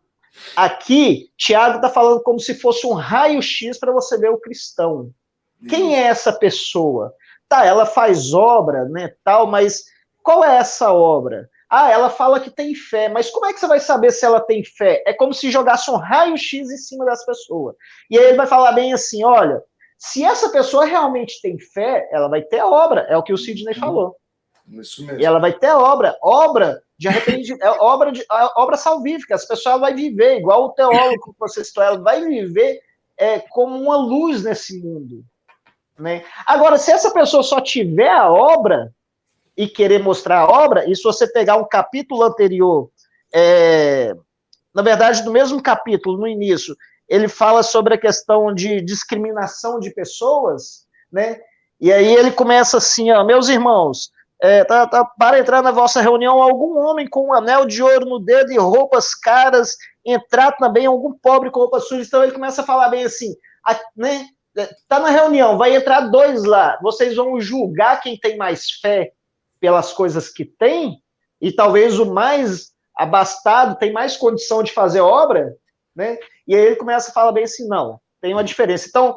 S3: Aqui, Tiago está falando como se fosse um raio-x para você ver o cristão. Quem é essa pessoa? Tá, ela faz obra, né, tal, mas qual é essa obra? Ah, ela fala que tem fé, mas como é que você vai saber se ela tem fé? É como se jogasse um raio-x em cima dessa pessoa. E aí ele vai falar bem assim, olha, se essa pessoa realmente tem fé, ela vai ter obra, é o que o Sidney falou.
S1: Isso mesmo.
S3: E ela vai ter obra de arrependimento, obra salvífica. As pessoas vão viver, igual o teólogo que você citou, ela vai viver como uma luz nesse mundo. Né? Agora, se essa pessoa só tiver a obra e querer mostrar a obra, e se você pegar um capítulo anterior, na verdade, no mesmo capítulo, no início, ele fala sobre a questão de discriminação de pessoas, né? E aí ele começa assim, ó, meus irmãos, para entrar na vossa reunião algum homem com um anel de ouro no dedo e roupas caras, entrar também algum pobre com roupas sujas. Então ele começa a falar bem assim, né? Tá na reunião, vai entrar 2 lá, vocês vão julgar quem tem mais fé pelas coisas que tem, e talvez o mais abastado tem mais condição de fazer obra, né? E aí ele começa a falar bem assim, não, tem uma diferença. Então,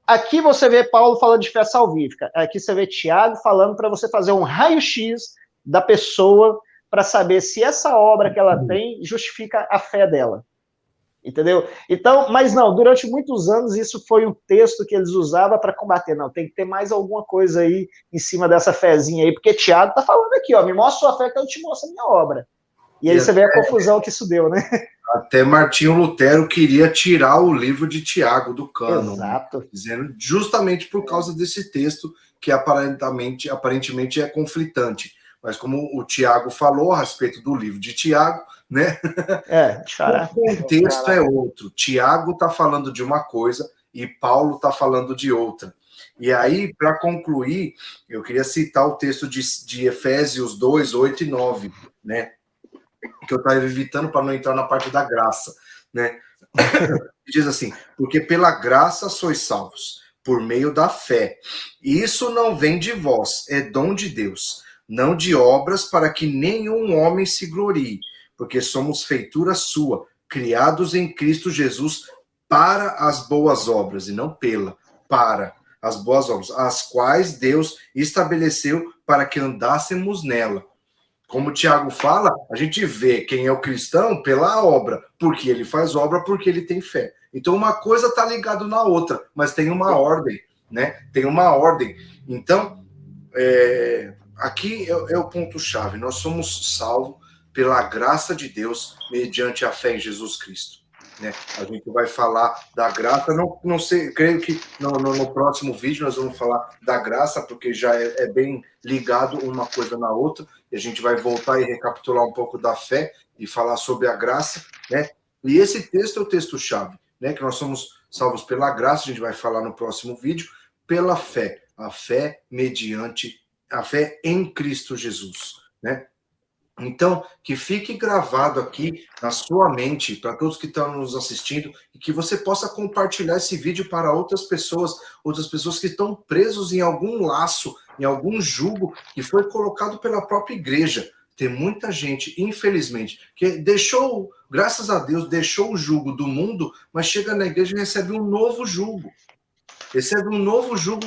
S3: aqui você vê Paulo falando de fé salvífica, aqui você vê Tiago falando para você fazer um raio-x da pessoa para saber se essa obra que ela tem justifica a fé dela. Entendeu? Então, mas não, durante muitos anos isso foi um texto que eles usavam para combater. Não, tem que ter mais alguma coisa aí em cima dessa fezinha aí, porque Tiago está falando aqui, ó, me mostra sua fé que eu te mostro a minha obra. E aí você vê a confusão que isso deu, né?
S1: Até Martinho Lutero queria tirar o livro de Tiago do cânon.
S3: Exato.
S1: Né? Dizendo justamente por causa desse texto que aparentemente é conflitante. Mas como o Tiago falou a respeito do livro de Tiago, né? O contexto é outro. Tiago está falando de uma coisa e Paulo está falando de outra. E aí, para concluir, eu queria citar o texto de Efésios 2, 8 e 9, né? Que eu estava evitando para não entrar na parte da graça, né? Diz assim, porque pela graça sois salvos, por meio da fé. E isso não vem de vós, é dom de Deus. não de obras, para que nenhum homem se glorie, porque somos feitura sua, criados em Cristo Jesus para as boas obras, e não para as boas obras, as quais Deus estabeleceu para que andássemos nela. Como o Tiago fala, a gente vê quem é o cristão pela obra, porque ele faz obra, porque ele tem fé. Então uma coisa está ligada na outra, mas tem uma ordem, né? Tem uma ordem. Então, aqui é o ponto-chave. Nós somos salvos pela graça de Deus, mediante a fé em Jesus Cristo. Né? A gente vai falar da graça, não sei, creio que no próximo vídeo nós vamos falar da graça, porque já é bem ligado uma coisa na outra, e a gente vai voltar e recapitular um pouco da fé e falar sobre a graça, né? E esse texto é o texto-chave, né? Que nós somos salvos pela graça, a gente vai falar no próximo vídeo, pela fé, a fé mediante, a fé em Cristo Jesus, né? Então, que fique gravado aqui na sua mente, para todos que estão nos assistindo, e que você possa compartilhar esse vídeo para outras pessoas que estão presos em algum laço, em algum jugo que foi colocado pela própria igreja. Tem muita gente, infelizmente, que deixou, graças a Deus, deixou o jugo do mundo, mas chega na igreja e recebe um novo jugo. Recebe um novo jugo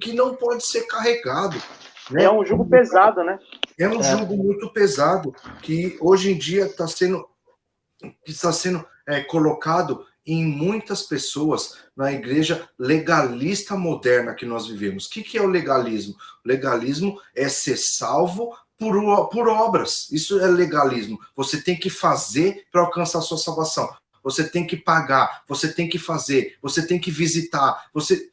S1: que não pode ser carregado. Né?
S2: É um jugo pesado, né?
S1: É um jugo muito pesado que hoje em dia está sendo colocado em muitas pessoas na igreja legalista moderna que nós vivemos. O que é o legalismo? O legalismo é ser salvo por obras. Isso é legalismo. Você tem que fazer para alcançar a sua salvação. Você tem que pagar, você tem que fazer, você tem que visitar. Você.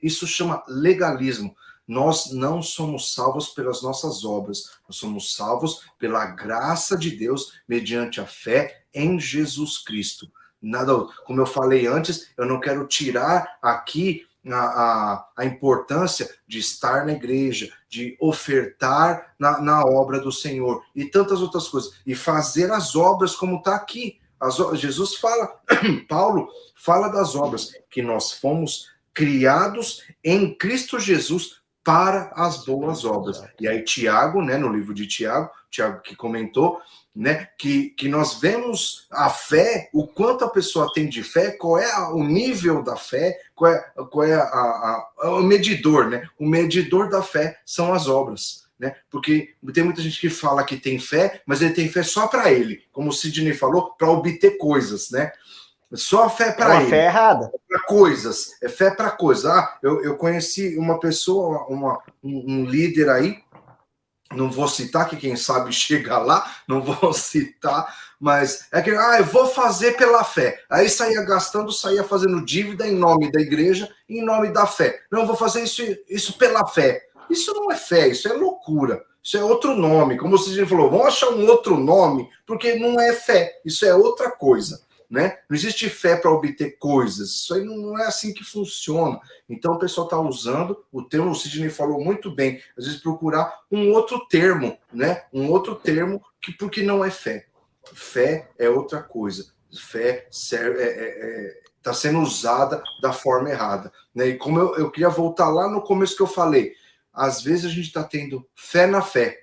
S1: Isso chama legalismo. Nós não somos salvos pelas nossas obras, nós somos salvos pela graça de Deus mediante a fé em Jesus Cristo. Nada, como eu falei antes, eu não quero tirar aqui a importância de estar na igreja, de ofertar na obra do Senhor e tantas outras coisas, e fazer as obras como está aqui. Jesus fala, Paulo fala das obras, que nós fomos criados em Cristo Jesus para as boas obras. E aí Tiago, né, no livro de Tiago que comentou, né, que nós vemos a fé, o quanto a pessoa tem de fé, qual é o nível da fé, qual é o medidor, né? O medidor da fé são as obras, né? Porque tem muita gente que fala que tem fé, mas ele tem fé só para ele, como o Sidney falou, para obter coisas, né? Só a fé para ele. É uma
S3: fé errada.
S1: Para coisas. É fé para coisas. Eu conheci uma pessoa, um líder aí, não vou citar, que quem sabe chega lá, não vou citar, mas é que, eu vou fazer pela fé. Aí saía gastando, saía fazendo dívida em nome da igreja, em nome da fé. Não, vou fazer isso pela fé. Isso não é fé, isso é loucura. Isso é outro nome. Como você já falou, vamos achar um outro nome, porque não é fé, isso é outra coisa. Né? Não existe fé para obter coisas, isso aí não é assim que funciona. Então o pessoal está usando o termo, o Sidney falou muito bem, às vezes procurar um outro termo, né? Um outro termo porque não é fé. Fé é outra coisa. Fé está sendo usada da forma errada, né? E como eu queria voltar lá no começo que eu falei, às vezes a gente está tendo fé na fé.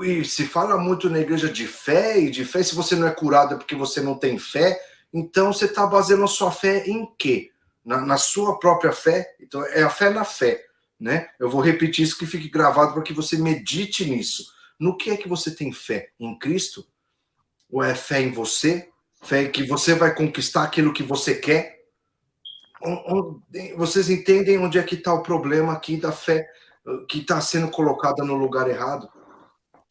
S1: E se fala muito na igreja de fé, se você não é curado é porque você não tem fé, então você está baseando a sua fé em quê? Na sua própria fé? Então é a fé na fé, né? Eu vou repetir isso que fique gravado para que você medite nisso. No que é que você tem fé? Em Cristo? Ou é fé em você? Fé que você vai conquistar aquilo que você quer? Vocês entendem onde é que está o problema aqui da fé que está sendo colocada no lugar errado?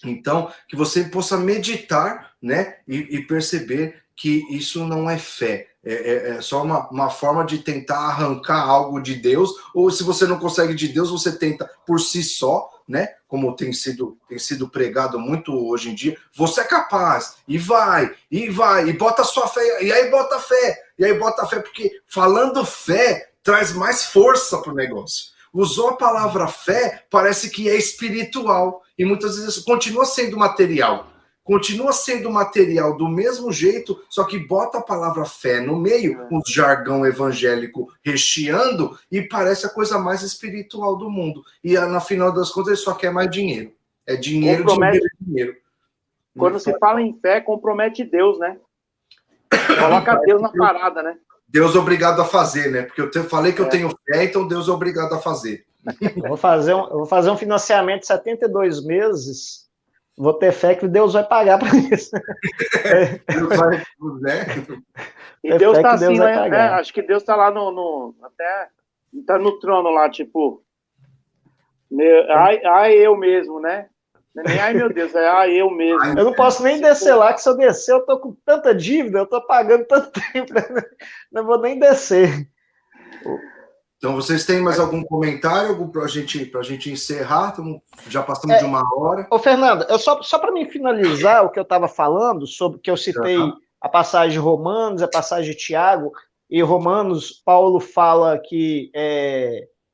S1: Então, que você possa meditar, né, e perceber que isso não é fé, é só uma forma de tentar arrancar algo de Deus, ou se você não consegue de Deus, você tenta por si só, né, como tem sido pregado muito hoje em dia, você é capaz, e vai, e bota a sua fé, e aí bota a fé, porque falando fé traz mais força para o negócio. Usou a palavra fé, parece que é espiritual, e muitas vezes continua sendo material, continua sendo material do mesmo jeito, só que bota a palavra fé no meio, um jargão evangélico recheando, e parece a coisa mais espiritual do mundo. E no final das contas ele só quer mais dinheiro. É dinheiro, dinheiro.
S2: Quando se fala em fé, compromete Deus, né? Coloca Deus na parada, né?
S1: Deus é obrigado a fazer, né? Porque eu falei que eu tenho fé, então Deus é obrigado a fazer.
S3: Eu vou fazer um financiamento de 72 meses, vou ter fé que Deus vai pagar para isso.
S1: Deus vai, né?
S2: E Deus está assim, né? Acho que Deus está lá até está no trono lá, tipo, ai eu mesmo, né? Nem ai meu Deus, é ai eu mesmo.
S3: Eu não posso nem descer lá, que se eu descer eu tô com tanta dívida, eu tô pagando tanto tempo, não vou nem descer.
S1: Então, vocês têm mais algum comentário para a gente encerrar? Já passamos de 1 hora.
S3: Ô, Fernando, só para mim finalizar o que eu estava falando, sobre que eu citei a passagem de Romanos, a passagem de Tiago, e Romanos, Paulo fala que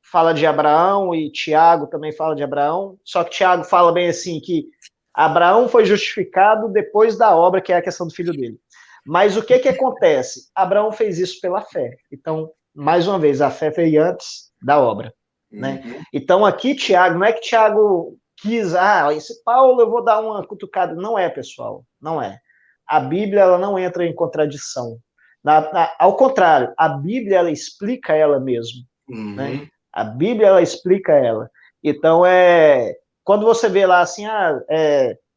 S3: fala de Abraão, e Tiago também fala de Abraão, só que Tiago fala bem assim, que Abraão foi justificado depois da obra, que é a questão do filho dele. Mas o que acontece? Abraão fez isso pela fé. Então, mais uma vez, a fé veio antes da obra, né? Então, aqui, Tiago, não é que Tiago quis, esse Paulo eu vou dar uma cutucada. Não é, pessoal, não é. A Bíblia, ela não entra em contradição. Ao contrário, a Bíblia, ela explica ela mesmo, né? A Bíblia, ela explica ela. Então, quando você vê lá assim,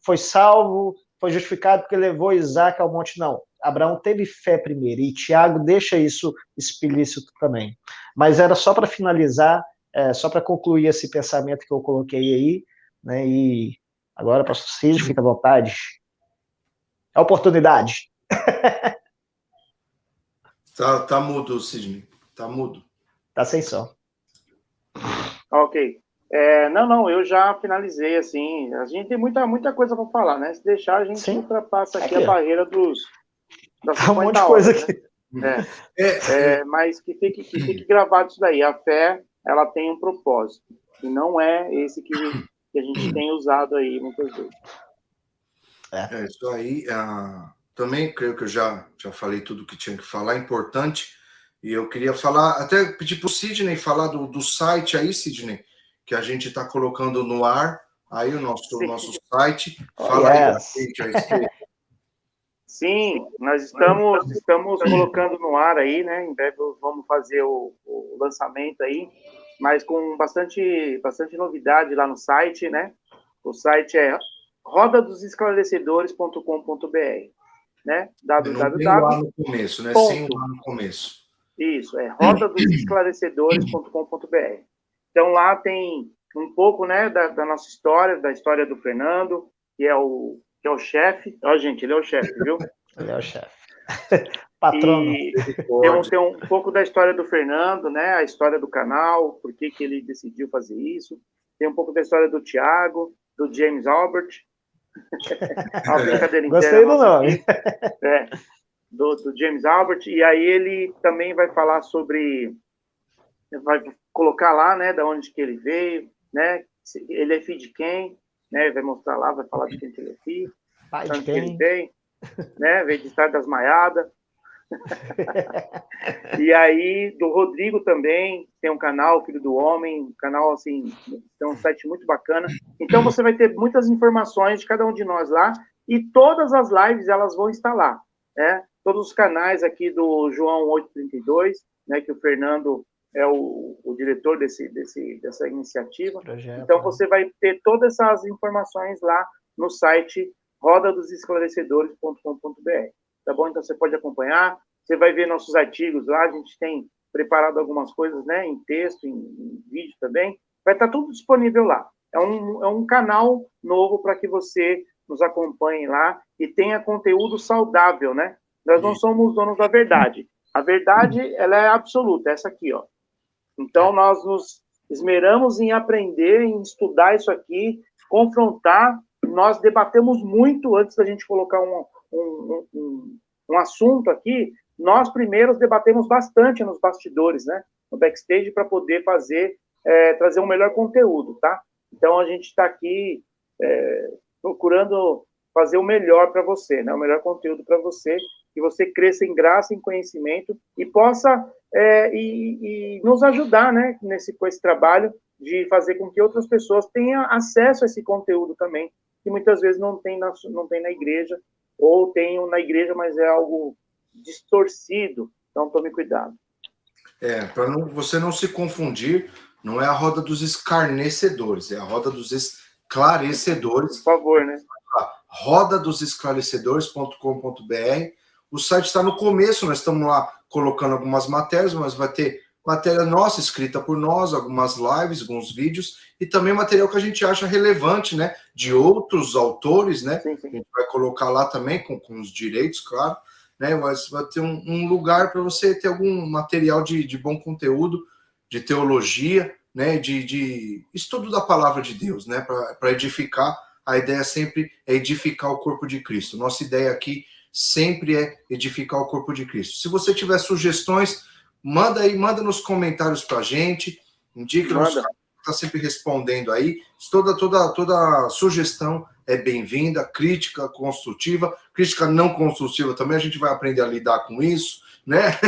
S3: foi salvo, foi justificado porque levou Isaac ao monte, não. Abraão teve fé primeiro, e Tiago deixa isso explícito também. Mas era só para finalizar, só para concluir esse pensamento que eu coloquei aí, né? E agora, pastor Cid, fica à vontade. É oportunidade.
S1: Tá mudo, Sidney. Tá mudo.
S3: Tá sem som.
S2: Ok. Não, eu já finalizei, assim, a gente tem muita coisa para falar, né? Se deixar, a gente ultrapassa aqui a barreira das 50
S3: um monte de coisa
S2: horas,
S3: aqui.
S2: Né? Mas que fique gravado isso daí. A fé, ela tem um propósito, e não é esse que a gente tem usado aí muitas vezes.
S1: Isso aí. Também creio que eu já falei tudo que tinha que falar, importante. E eu queria falar, até pedir para o Sidney falar do site aí, Sidney, que a gente está colocando no ar, aí o nosso site. Fala aí pra gente a respeito.
S2: Sim, nós estamos colocando no ar aí, né? Em breve vamos fazer o lançamento aí, mas com bastante novidade lá no site, né? O site é rodadosesclarecedores.com.br, né?
S1: www. Lá no começo, né? Sem lá no começo.
S2: Isso, rodadosesclarecedores.com.br. Então lá tem um pouco, né, da nossa história, da história do Fernando, que é o chefe. Ó, gente, ele é o chefe, viu?
S3: Ele é o chefe. Patrono.
S2: E tem um pouco da história do Fernando, né? A história do canal, por que ele decidiu fazer isso. Tem um pouco da história do Tiago, do James Albert. Uma brincadeira inteira.
S3: Gostei do nome.
S2: Do James Albert. E aí ele também vai falar sobre... Vai colocar lá, né? Da onde que ele veio, né? Ele é filho de quem, né? Vai mostrar lá, vai falar de quem que ele é filho.
S3: Pai de
S2: quem? Que ele veio, né? Veio de Estado das Maiadas. E aí, do Rodrigo também, tem um canal, Filho do Homem, um canal, assim, tem um site muito bacana. Então, você vai ter muitas informações de cada um de nós lá, e todas as lives, elas vão estar lá, né? Todos os canais aqui do João 832, né, que o Fernando é o diretor dessa iniciativa. Projeto, então, você vai ter todas essas informações lá no site rodadosesclarecedores.com.br. Tá bom? Então, você pode acompanhar, você vai ver nossos artigos lá, a gente tem preparado algumas coisas, né, em texto, em vídeo também, vai estar tudo disponível lá. É um canal novo para que você nos acompanhe lá e tenha conteúdo saudável, né? Nós não somos donos da verdade. A verdade, ela é absoluta, essa aqui, ó. Então, nós nos esmeramos em aprender, em estudar isso aqui, confrontar. Nós debatemos muito antes da gente colocar um assunto aqui. Nós primeiros debatemos bastante nos bastidores, né? No backstage, para poder trazer um melhor conteúdo, tá? Então, a gente está aqui procurando fazer o melhor para você, né? O melhor conteúdo para você, que você cresça em graça, em conhecimento e possa e nos ajudar, né? Com esse trabalho de fazer com que outras pessoas tenham acesso a esse conteúdo também, que muitas vezes não tem na igreja, ou tem na igreja, mas é algo distorcido. Então, tome cuidado.
S1: Para você não se confundir, não é a roda dos escarnecedores, é a roda dos esclarecedores.
S2: Por favor, né?
S1: Rodadosesclarecedores.com.br. O site está no começo, nós estamos lá colocando algumas matérias, mas vai ter matéria nossa, escrita por nós, algumas lives, alguns vídeos, e também material que a gente acha relevante, né? De outros autores, né?
S2: Sim, sim.
S1: A gente vai colocar lá também, com os direitos, claro, né? Mas vai ter um lugar para você ter algum material de bom conteúdo, de teologia, né? De estudo da palavra de Deus, né? Para edificar. A ideia sempre é edificar o corpo de Cristo. Nossa ideia aqui sempre é edificar o corpo de Cristo. Se você tiver sugestões, manda nos comentários para a gente, indique nos canais, está sempre respondendo aí. Toda sugestão é bem-vinda, crítica construtiva, crítica não construtiva também, a gente vai aprender a lidar com isso, né?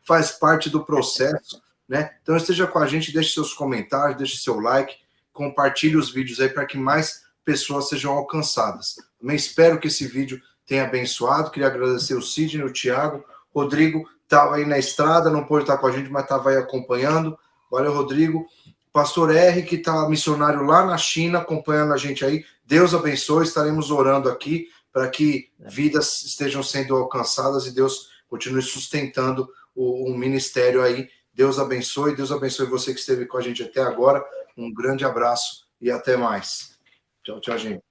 S1: Faz parte do processo, né? Então esteja com a gente, deixe seus comentários, deixe seu like, compartilhe os vídeos aí para que mais pessoas sejam alcançadas. Também espero que esse vídeo tenha abençoado. Queria agradecer o Sidney, o Thiago. Rodrigo estava aí na estrada, não pôde estar com a gente, mas estava aí acompanhando. Valeu, Rodrigo. Pastor R, que está missionário lá na China, acompanhando a gente aí. Deus abençoe, estaremos orando aqui para que vidas estejam sendo alcançadas e Deus continue sustentando o ministério aí. Deus abençoe você que esteve com a gente até agora. Um grande abraço e até mais. Tchau, tchau, gente.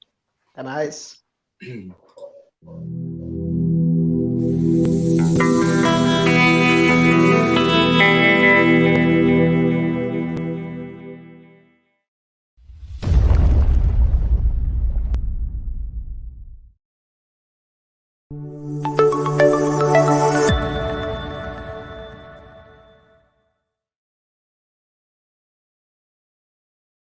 S3: É nóis.